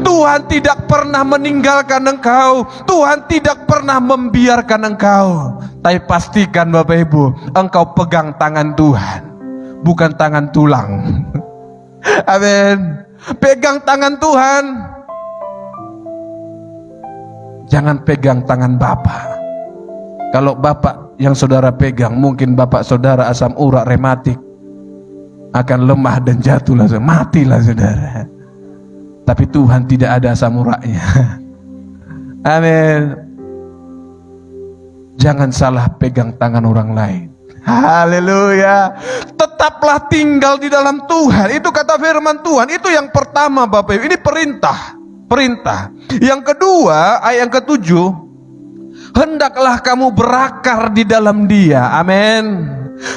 Tuhan tidak pernah meninggalkan engkau. Tuhan tidak pernah membiarkan engkau. Tapi pastikan Bapak Ibu, engkau pegang tangan Tuhan, bukan tangan tulang. Amin. Pegang tangan Tuhan. Jangan pegang tangan Bapak. Kalau Bapak yang saudara pegang, mungkin Bapak saudara asam urat rematik, akan lemah dan jatuhlah, matilah saudara. Tapi Tuhan tidak ada asam uratnya. Amin. Jangan salah pegang tangan orang lain. Haleluya. Tetaplah tinggal di dalam Tuhan. Itu kata firman Tuhan. Itu yang pertama Bapak Ibu. Ini perintah. Yang kedua, ayat yang ke-7, hendaklah kamu berakar di dalam Dia. Amin.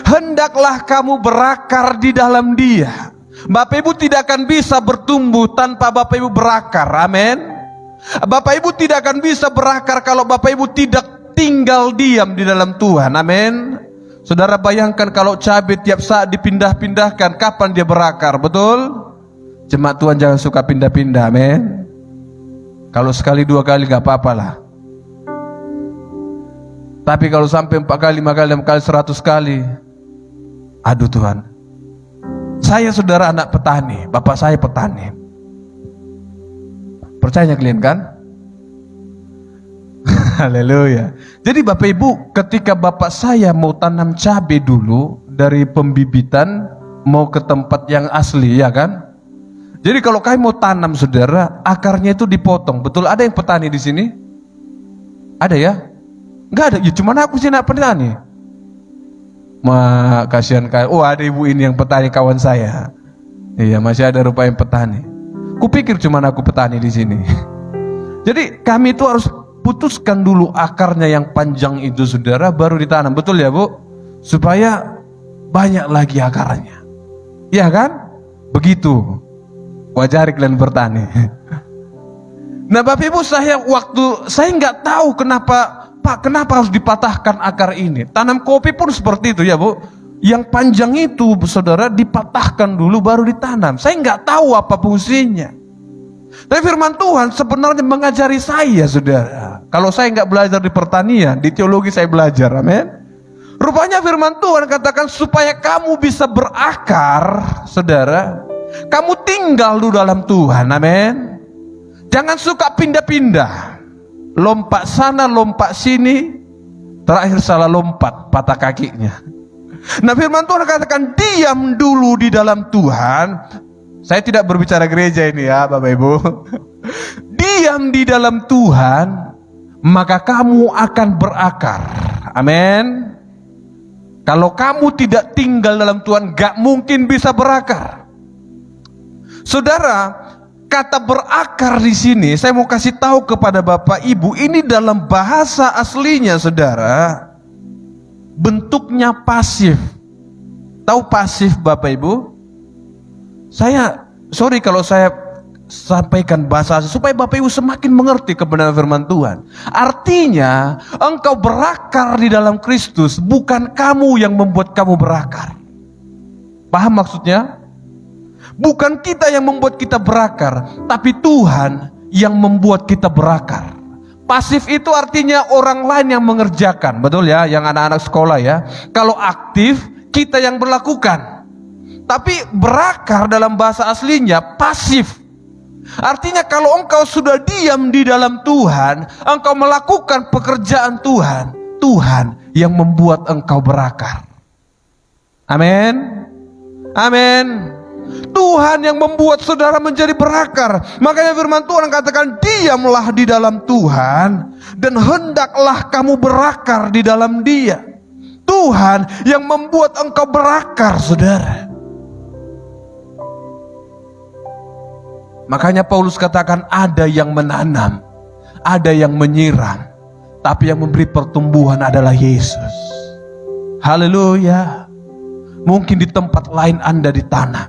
Hendaklah kamu berakar di dalam Dia. Bapak Ibu tidak akan bisa bertumbuh tanpa Bapak Ibu berakar. Amin. Bapak Ibu tidak akan bisa berakar kalau Bapak Ibu tidak tinggal diam di dalam Tuhan. Amin. Saudara bayangkan kalau cabai tiap saat dipindah-pindahkan, kapan dia berakar? Betul? Jemaat Tuhan jangan suka pindah-pindah. Amin. Kalau sekali 2 kali gak apa-apa lah. Tapi kalau sampai 4 kali, 5 kali, 6 kali, 100 kali, aduh Tuhan. Saya saudara anak petani, bapak saya petani. Percaya kalian kan? Haleluya. Jadi Bapak Ibu, ketika bapak saya mau tanam cabai dulu, dari pembibitan mau ke tempat yang asli, ya kan? Jadi kalau kalian mau tanam saudara, akarnya itu dipotong. Betul, ada yang petani di sini? Ada ya? Enggak ada, ya cuman aku sih anak petani. Kasihan kayak, oh ada ibu ini yang petani kawan saya. Iya, masih ada rupanya petani. Kupikir cuman aku petani di sini. Jadi kami itu harus putuskan dulu akarnya yang panjang itu saudara, baru ditanam. Betul ya Bu? Supaya banyak lagi akarnya. Iya kan? Begitu. Wajari kalian bertani. Nah Bapak Ibu, saya nggak tahu kenapa Pak, kenapa harus dipatahkan akar ini. Tanam kopi pun seperti itu ya Bu. Yang panjang itu saudara dipatahkan dulu baru ditanam. Saya nggak tahu apa fungsinya. Tapi firman Tuhan sebenarnya mengajari saya saudara. Kalau saya nggak belajar di pertanian, di teologi saya belajar. Amin. Rupanya firman Tuhan katakan supaya kamu bisa berakar saudara, kamu tinggal dulu dalam Tuhan. Amin. Jangan suka pindah-pindah, lompat sana lompat sini, terakhir salah lompat patah kakinya. Nah firman Tuhan katakan diam dulu di dalam Tuhan. Saya tidak berbicara gereja ini ya Bapak Ibu. Diam di dalam Tuhan, maka kamu akan berakar. Amin. Kalau kamu tidak tinggal dalam Tuhan, gak mungkin bisa berakar. Saudara, kata berakar di sini saya mau kasih tahu kepada Bapak Ibu, ini dalam bahasa aslinya saudara, bentuknya pasif. Tahu pasif Bapak Ibu? Sorry kalau saya sampaikan bahasa asli supaya Bapak Ibu semakin mengerti kebenaran firman Tuhan. Artinya, engkau berakar di dalam Kristus, bukan kamu yang membuat kamu berakar. Paham maksudnya? Bukan kita yang membuat kita berakar, tapi Tuhan yang membuat kita berakar. Pasif itu artinya orang lain yang mengerjakan, betul ya, yang anak-anak sekolah ya. Kalau aktif, kita yang berlakukan. Tapi berakar dalam bahasa aslinya pasif. Artinya kalau engkau sudah diam di dalam Tuhan, engkau melakukan pekerjaan Tuhan, Tuhan yang membuat engkau berakar. Amin. Amin. Tuhan yang membuat saudara menjadi berakar. Makanya firman Tuhan katakan, diamlah di dalam Tuhan dan hendaklah kamu berakar di dalam Dia. Tuhan yang membuat engkau berakar, saudara. Makanya Paulus katakan, ada yang menanam, ada yang menyiram, tapi yang memberi pertumbuhan adalah Yesus. Haleluya. Mungkin di tempat lain Anda ditanam,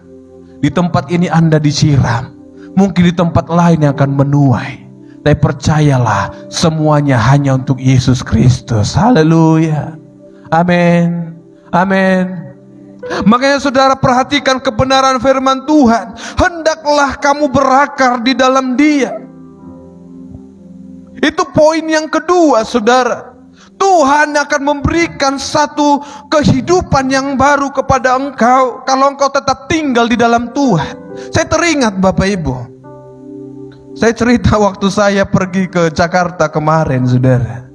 di tempat ini Anda disiram, mungkin di tempat lain yang akan menuai. Tapi percayalah, semuanya hanya untuk Yesus Kristus. Haleluya. Amin. Amin. Makanya saudara perhatikan kebenaran firman Tuhan. Hendaklah kamu berakar di dalam Dia. Itu poin yang kedua, saudara. Tuhan akan memberikan satu kehidupan yang baru kepada engkau kalau engkau tetap tinggal di dalam Tuhan. Saya teringat Bapak Ibu, saya cerita waktu saya pergi ke Jakarta kemarin, saudara.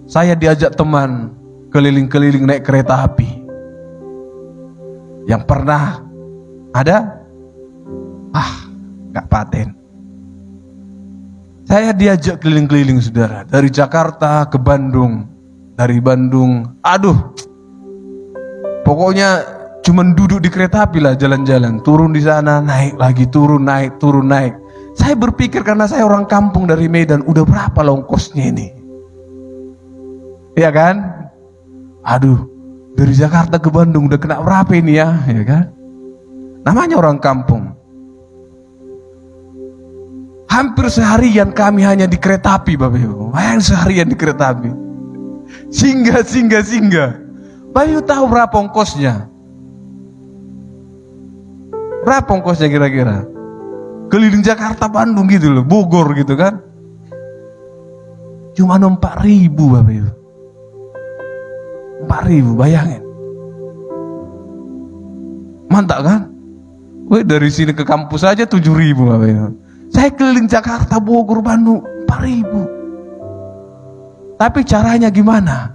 Saya diajak teman keliling-keliling naik kereta api. Yang pernah ada? Gak paten. Saya diajak keliling-keliling, saudara. Dari Jakarta ke Bandung. Dari Bandung, pokoknya cuman duduk di kereta api lah, jalan-jalan. Turun di sana, naik lagi, turun, naik, turun, naik. Saya berpikir karena saya orang kampung dari Medan, udah berapa lah ongkosnya ini? Iya kan? Dari Jakarta ke Bandung udah kena berapa ini ya, ya kan? Namanya orang kampung. Hampir seharian kami hanya di kereta api, Bapak Ibu. Seharian di kereta api. Singgah. Bapak Ibu tahu berapa ongkosnya? Berapa ongkosnya kira-kira? Keliling Jakarta, Bandung gitu loh, Bogor gitu kan? Cuma 4.000, Bapak Ibu. 4.000, bayangin. Mantap kan? Dari sini ke kampus aja 7.000, Bapak Ibu. Saya keliling Jakarta, Bogor, Bandung 4.000. Tapi caranya gimana?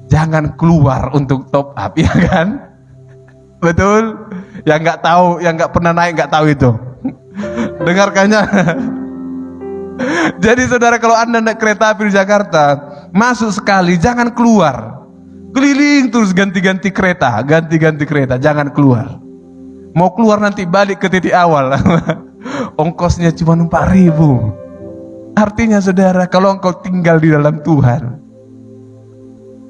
Jangan keluar untuk top up, ya kan? Betul? Yang nggak tahu, yang nggak pernah naik nggak tahu itu. Dengarkannya. Jadi saudara, kalau Anda naik kereta api di Jakarta, masuk sekali, jangan keluar. Keliling terus ganti-ganti kereta, jangan keluar. Mau keluar nanti balik ke titik awal. Ongkosnya cuma 4.000. Artinya saudara, kalau engkau tinggal di dalam Tuhan,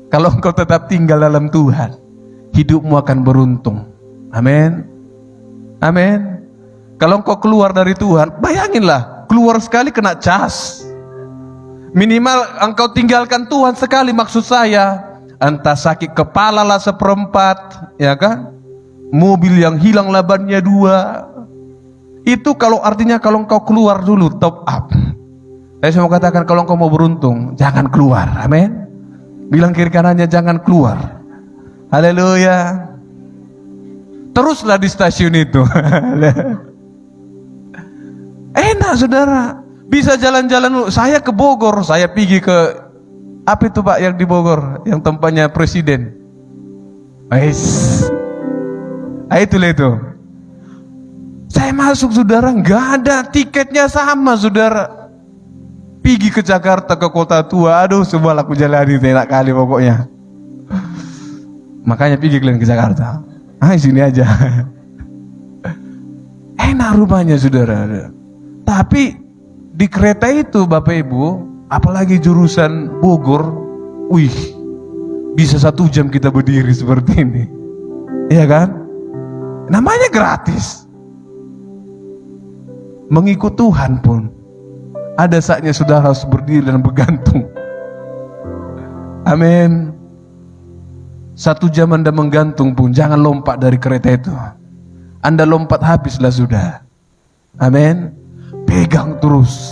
kalau engkau tetap tinggal dalam Tuhan, hidupmu akan beruntung. Amin. Amin. Kalau engkau keluar dari Tuhan, bayanginlah, keluar sekali kena cas. Minimal engkau tinggalkan Tuhan sekali, maksud saya, entah sakit kepala lah 1/4, ya kan? Mobil yang hilang labannya 2. Itu kalau artinya kalau engkau keluar dulu top up. Saya mau katakan, kalau engkau mau beruntung, jangan keluar. Amin. Bilang kiri kanannya, jangan keluar. Haleluya. Teruslah di stasiun itu. Enak saudara, bisa jalan-jalan. Saya ke Bogor, saya pergi ke apa itu Pak yang di Bogor, yang tempatnya presiden. Itulah itu. Saya masuk saudara, nggak ada tiketnya, sama saudara. Pergi ke Jakarta, ke kota tua, sebuah aku jalani enak kali pokoknya. Makanya pergi kalian ke Jakarta. Sini aja. Enak rupanya saudara. Tapi di kereta itu Bapak Ibu, apalagi jurusan Bogor, bisa 1 jam kita berdiri seperti ini. Iya kan? Namanya gratis. mengikut Tuhan pun ada saatnya saudara harus berdiri dan bergantung. Amin. 1 jam Anda menggantung pun jangan lompat dari kereta itu. Anda lompat habislah sudah. Amin. Pegang terus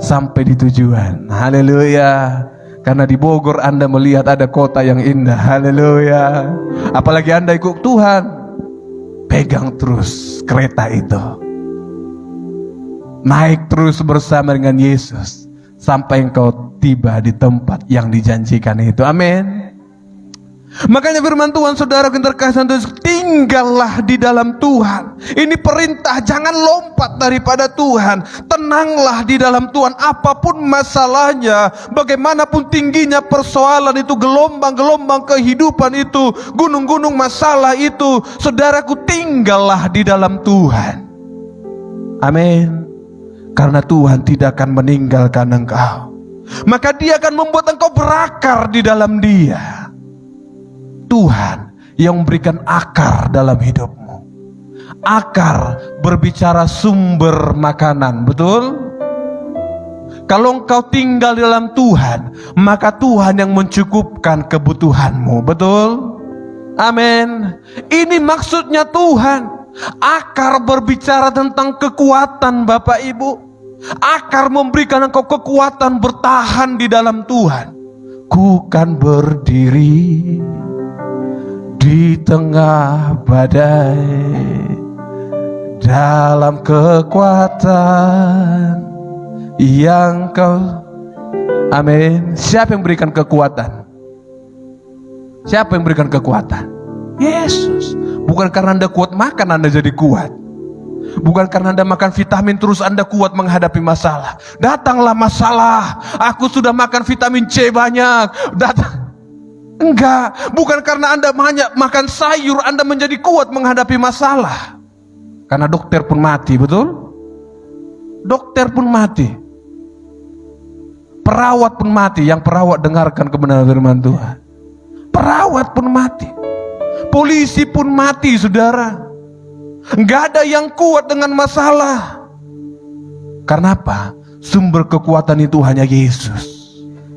sampai di tujuan. Haleluya. Karena di Bogor Anda melihat ada kota yang indah. Haleluya. Apalagi Anda ikut Tuhan, pegang terus kereta itu. Naik terus bersama dengan Yesus sampai engkau tiba di tempat yang dijanjikan itu. Amin. Makanya firman Tuhan, saudara yang terkasih, tinggallah di dalam Tuhan. Ini perintah, jangan lompat daripada Tuhan. Tenanglah di dalam Tuhan. Apapun masalahnya, bagaimanapun tingginya persoalan itu, gelombang-gelombang kehidupan itu, gunung-gunung masalah itu, saudaraku, tinggallah di dalam Tuhan. Amin. Karena Tuhan tidak akan meninggalkan engkau. Maka Dia akan membuat engkau berakar di dalam Dia. Tuhan yang memberikan akar dalam hidupmu. Akar berbicara sumber makanan, betul? Kalau engkau tinggal di dalam Tuhan, maka Tuhan yang mencukupkan kebutuhanmu, betul? Amin. Ini maksudnya Tuhan. Akar berbicara tentang kekuatan, Bapak Ibu. Akar memberikan engkau kekuatan bertahan di dalam Tuhan. Ku kan berdiri di tengah badai dalam kekuatan yang kau. Amin. Siapa yang berikan kekuatan? Siapa yang berikan kekuatan? Yesus. Bukan karena Anda kuat makan Anda jadi kuat. Bukan karena Anda makan vitamin terus Anda kuat menghadapi masalah. Datanglah masalah, aku sudah makan vitamin C banyak, datang. Enggak, bukan karena Anda banyak makan sayur Anda menjadi kuat menghadapi masalah. Karena dokter pun mati, betul? Dokter pun mati. Perawat pun mati. Yang perawat dengarkan kebenaran firman Tuhan. Perawat pun mati. Polisi pun mati, saudara. Enggak ada yang kuat dengan masalah. Karena apa? Sumber kekuatan itu hanya Yesus.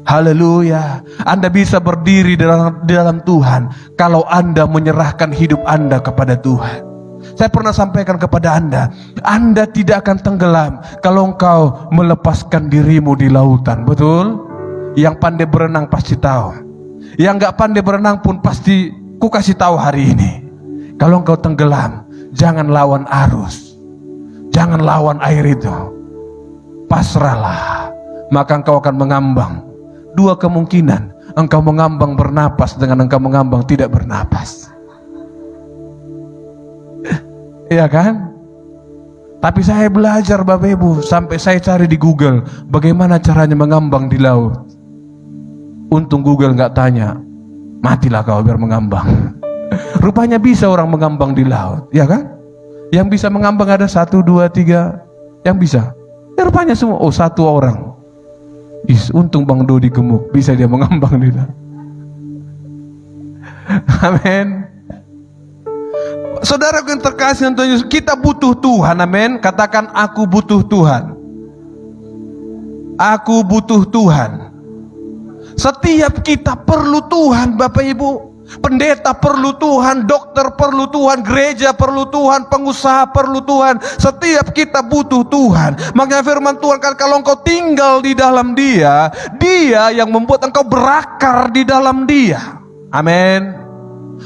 Haleluya. Anda bisa berdiri di dalam Tuhan kalau Anda menyerahkan hidup Anda kepada Tuhan. Saya pernah sampaikan kepada Anda tidak akan tenggelam kalau engkau melepaskan dirimu di lautan, betul? Yang pandai berenang pasti tahu. Yang gak pandai berenang pun pasti ku kasih tahu hari ini. Kalau engkau tenggelam, jangan lawan arus, jangan lawan air itu. Pasrahlah, maka engkau akan mengambang. Dua kemungkinan, engkau mengambang bernapas dengan engkau mengambang tidak bernapas. Iya kan? Tapi saya belajar Bapak Ibu, sampai saya cari di Google bagaimana caranya mengambang di laut. Untung Google nggak tanya, matilah kau biar mengambang. Rupanya bisa orang mengambang di laut, ya kan? Yang bisa mengambang ada 1, 2, 3 yang bisa. Ya, rupanya semua, oh 1 orang. Untung Bang Dodi gemuk, bisa dia mengambang di dalam. Amin. Saudara yang terkasih, kita butuh Tuhan. Amin. Katakan, aku butuh Tuhan. Aku butuh Tuhan. Setiap kita perlu Tuhan, Bapak Ibu. Pendeta perlu Tuhan, dokter perlu Tuhan, gereja perlu Tuhan, pengusaha perlu Tuhan. Setiap kita butuh Tuhan. Makanya firman Tuhan kan, kalau engkau tinggal di dalam Dia, Dia yang membuat engkau berakar di dalam Dia. Amin.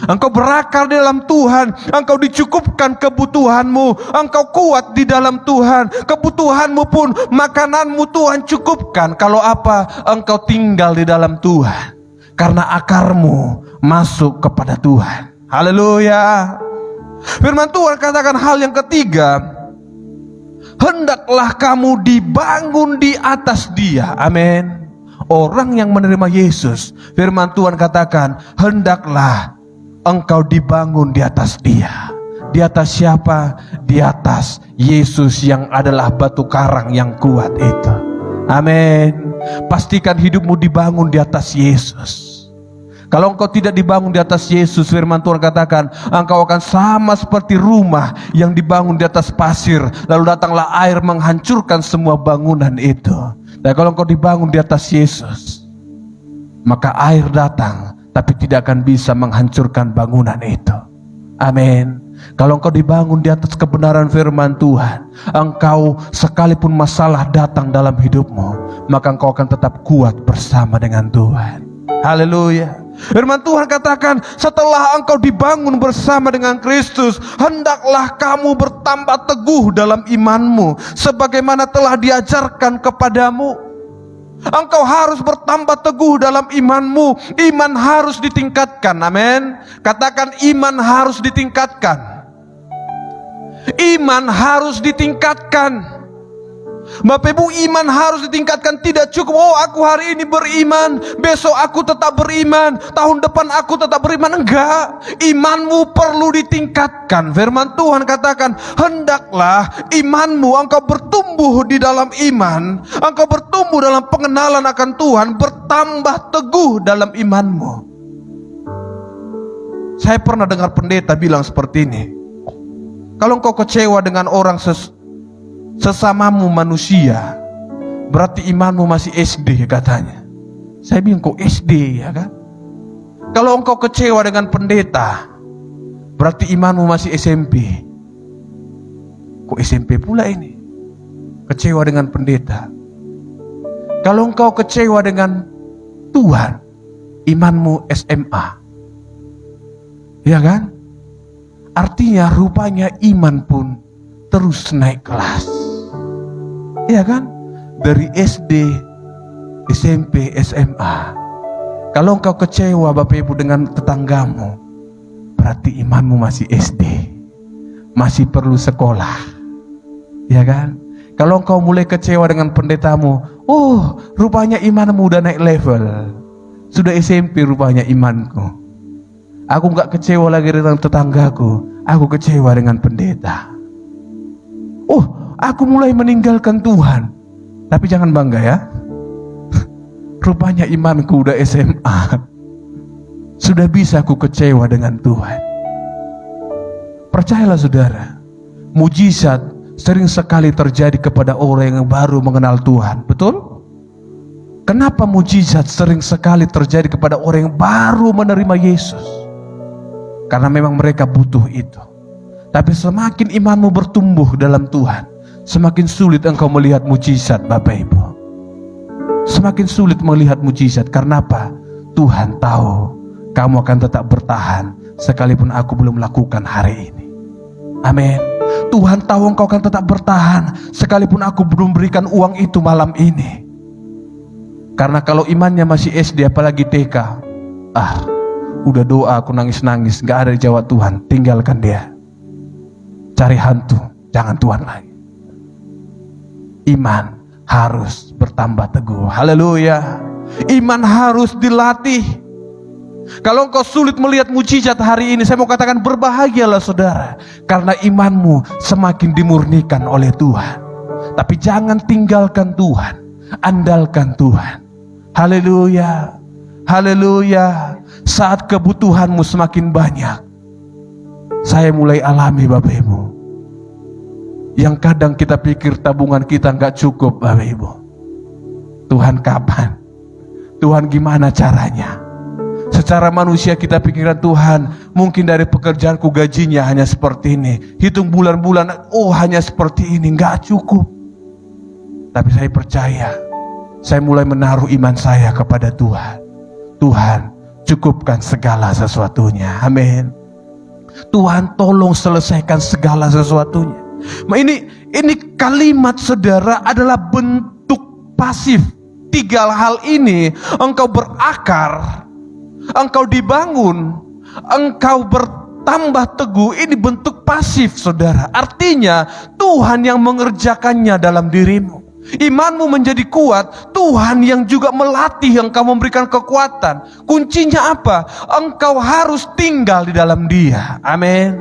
Engkau berakar di dalam Tuhan, engkau dicukupkan kebutuhanmu, engkau kuat di dalam Tuhan. Kebutuhanmu pun, makananmu Tuhan cukupkan. Kalau apa? Engkau tinggal di dalam Tuhan. Karena akarmu masuk kepada Tuhan. Haleluya. Firman Tuhan katakan hal yang ketiga, hendaklah kamu dibangun di atas Dia. Amin. Orang yang menerima Yesus, firman Tuhan katakan, hendaklah engkau dibangun di atas Dia. Di atas siapa? Di atas Yesus yang adalah batu karang yang kuat itu. Amin. Pastikan hidupmu dibangun di atas Yesus. Kalau engkau tidak dibangun di atas Yesus, firman Tuhan katakan, engkau akan sama seperti rumah yang dibangun di atas pasir, lalu datanglah air menghancurkan semua bangunan itu. Dan kalau engkau dibangun di atas Yesus, maka air datang, tapi tidak akan bisa menghancurkan bangunan itu. Amin. Kalau engkau dibangun di atas kebenaran firman Tuhan, engkau sekalipun masalah datang dalam hidupmu, maka engkau akan tetap kuat bersama dengan Tuhan. Haleluya. Firman Tuhan katakan, setelah engkau dibangun bersama dengan Kristus, hendaklah kamu bertambah teguh dalam imanmu, sebagaimana telah diajarkan kepadamu. Engkau harus bertambah teguh dalam imanmu. Iman harus ditingkatkan. Amin. Katakan, iman harus ditingkatkan. Iman harus ditingkatkan. Bapak Ibu, iman harus ditingkatkan. Tidak cukup, oh aku hari ini beriman, besok aku tetap beriman, tahun depan aku tetap beriman. Enggak, imanmu perlu ditingkatkan. Firman Tuhan katakan, hendaklah imanmu, engkau bertumbuh di dalam iman, engkau bertumbuh dalam pengenalan akan Tuhan, bertambah teguh dalam imanmu. Saya pernah dengar pendeta bilang seperti ini, kalau engkau kecewa dengan orang sesamamu manusia, berarti imanmu masih SD katanya. Saya bilang, kok SD ya kan? Kalau engkau kecewa dengan pendeta, berarti imanmu masih SMP. Kok SMP pula ini? Kecewa dengan pendeta. Kalau engkau kecewa dengan Tuhan, imanmu SMA. Ya kan? Artinya rupanya iman pun terus naik kelas. Ya kan? Dari SD, SMP, SMA. Kalau engkau kecewa Bapak Ibu dengan tetanggamu, berarti imanmu masih SD, masih perlu sekolah. Ya kan? Kalau engkau mulai kecewa dengan pendetamu, oh rupanya imanmu udah naik level, sudah SMP rupanya imanku. Aku gak kecewa lagi dengan tetanggaku, aku kecewa dengan pendeta. Oh, aku mulai meninggalkan Tuhan. Tapi jangan bangga ya. Rupanya imanku udah SMA. Sudah bisa aku kecewa dengan Tuhan. Percayalah saudara, mujizat sering sekali terjadi kepada orang yang baru mengenal Tuhan. Betul? Kenapa mujizat sering sekali terjadi kepada orang yang baru menerima Yesus? Karena memang mereka butuh itu. Tapi semakin imanmu bertumbuh dalam Tuhan, semakin sulit engkau melihat mujizat Bapak Ibu. Semakin sulit melihat mujizat. Karena apa? Tuhan tahu kamu akan tetap bertahan sekalipun aku belum lakukan hari ini. Amin. Tuhan tahu engkau akan tetap bertahan sekalipun aku belum berikan uang itu malam ini. Karena kalau imannya masih SD apalagi TK, udah doa aku nangis-nangis, gak ada dijawab Tuhan, tinggalkan dia. Cari hantu, jangan Tuhan lagi. Iman harus bertambah teguh. Haleluya. Iman harus dilatih. Kalau engkau sulit melihat mujizat hari ini, saya mau katakan berbahagialah saudara, karena imanmu semakin dimurnikan oleh Tuhan. Tapi jangan tinggalkan Tuhan, andalkan Tuhan. Haleluya. Haleluya. Saat kebutuhanmu semakin banyak, saya mulai alami Bapak Ibu, yang kadang kita pikir tabungan kita nggak cukup Bapak Ibu. Tuhan kapan? Tuhan gimana caranya? Secara manusia kita pikiran Tuhan, mungkin dari pekerjaanku gajinya hanya seperti ini, hitung bulan-bulan, oh hanya seperti ini, nggak cukup. Tapi saya percaya, saya mulai menaruh iman saya kepada Tuhan. Tuhan, cukupkan segala sesuatunya. Amin. Tuhan tolong selesaikan segala sesuatunya. Ini kalimat saudara adalah bentuk pasif. Tiga hal ini, engkau berakar, engkau dibangun, engkau bertambah teguh. Ini bentuk pasif saudara. Artinya Tuhan yang mengerjakannya dalam dirimu. Imanmu menjadi kuat, Tuhan yang juga melatih engkau, memberikan kekuatan. Kuncinya apa? Engkau harus tinggal di dalam Dia. Amin.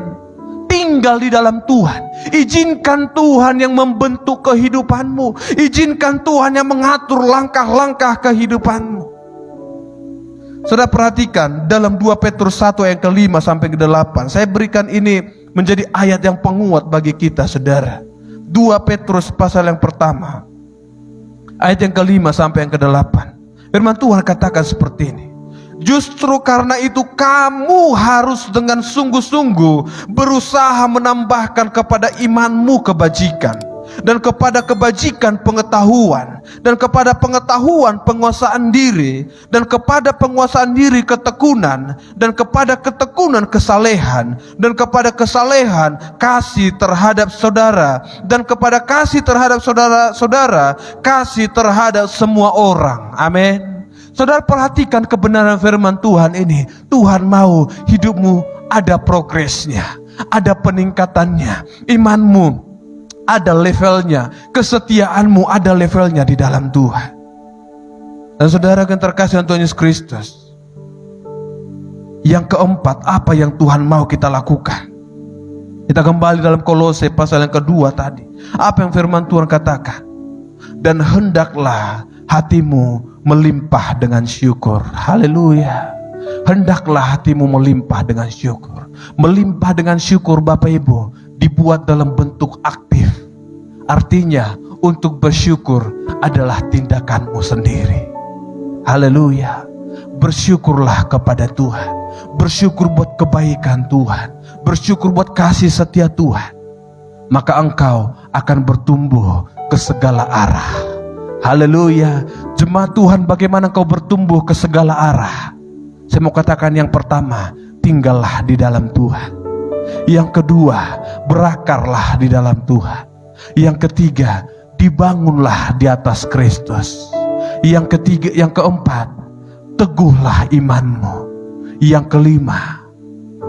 Tinggal di dalam Tuhan. Izinkan Tuhan yang membentuk kehidupanmu. Izinkan Tuhan yang mengatur langkah-langkah kehidupanmu. Saudara perhatikan dalam 2 Petrus 1 ayat ke-5 sampai ke-8. Saya berikan ini menjadi ayat yang penguat bagi kita, saudara. 2 Petrus pasal yang pertama, ayat yang ke-5 sampai yang ke-8. Firman Tuhan katakan seperti ini. Justru karena itu kamu harus dengan sungguh-sungguh berusaha menambahkan kepada imanmu kebajikan, dan kepada kebajikan pengetahuan, dan kepada pengetahuan penguasaan diri, dan kepada penguasaan diri ketekunan, dan kepada ketekunan kesalehan, dan kepada kesalehan kasih terhadap saudara, dan kepada kasih terhadap saudara-saudara kasih terhadap semua orang. Amin. Saudara perhatikan kebenaran firman Tuhan ini. Tuhan mau hidupmu ada progresnya, ada peningkatannya, imanmu ada levelnya, kesetiaanmu ada levelnya di dalam Tuhan. Dan saudara yang terkasih Tuhan Yesus Kristus, yang keempat, apa yang Tuhan mau kita lakukan? Kita kembali dalam Kolose pasal yang kedua tadi. Apa yang firman Tuhan katakan? Dan hendaklah hatimu melimpah dengan syukur. Haleluya. Hendaklah hatimu melimpah dengan syukur. Melimpah dengan syukur, Bapak Ibu, dibuat dalam bentuk aktif. Artinya untuk bersyukur adalah tindakanmu sendiri. Haleluya. Bersyukurlah kepada Tuhan. Bersyukur buat kebaikan Tuhan. Bersyukur buat kasih setia Tuhan. Maka engkau akan bertumbuh ke segala arah. Haleluya. Jemaat Tuhan, bagaimana engkau bertumbuh ke segala arah? Saya mau katakan yang pertama, tinggallah di dalam Tuhan. Yang kedua, berakarlah di dalam Tuhan. Yang ketiga, dibangunlah di atas Kristus. Yang keempat, teguhlah imanmu. Yang kelima,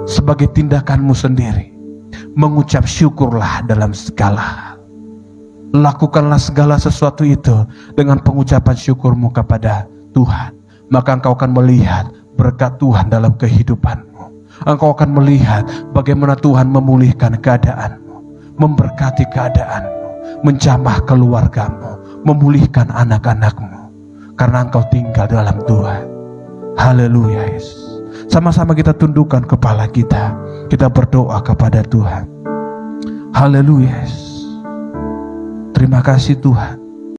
sebagai tindakanmu sendiri, mengucap syukurlah dalam segala hal. Lakukanlah segala sesuatu itu dengan pengucapan syukurmu kepada Tuhan. Maka engkau akan melihat berkat Tuhan dalam kehidupanmu. Engkau akan melihat bagaimana Tuhan memulihkan keadaanmu, memberkati keadaanmu, menjamah keluargamu, memulihkan anak-anakmu, karena engkau tinggal dalam Tuhan. Haleluya Yesus. Sama-sama kita tundukkan kepala kita. Kita berdoa kepada Tuhan. Haleluya Yesus. Terima kasih Tuhan.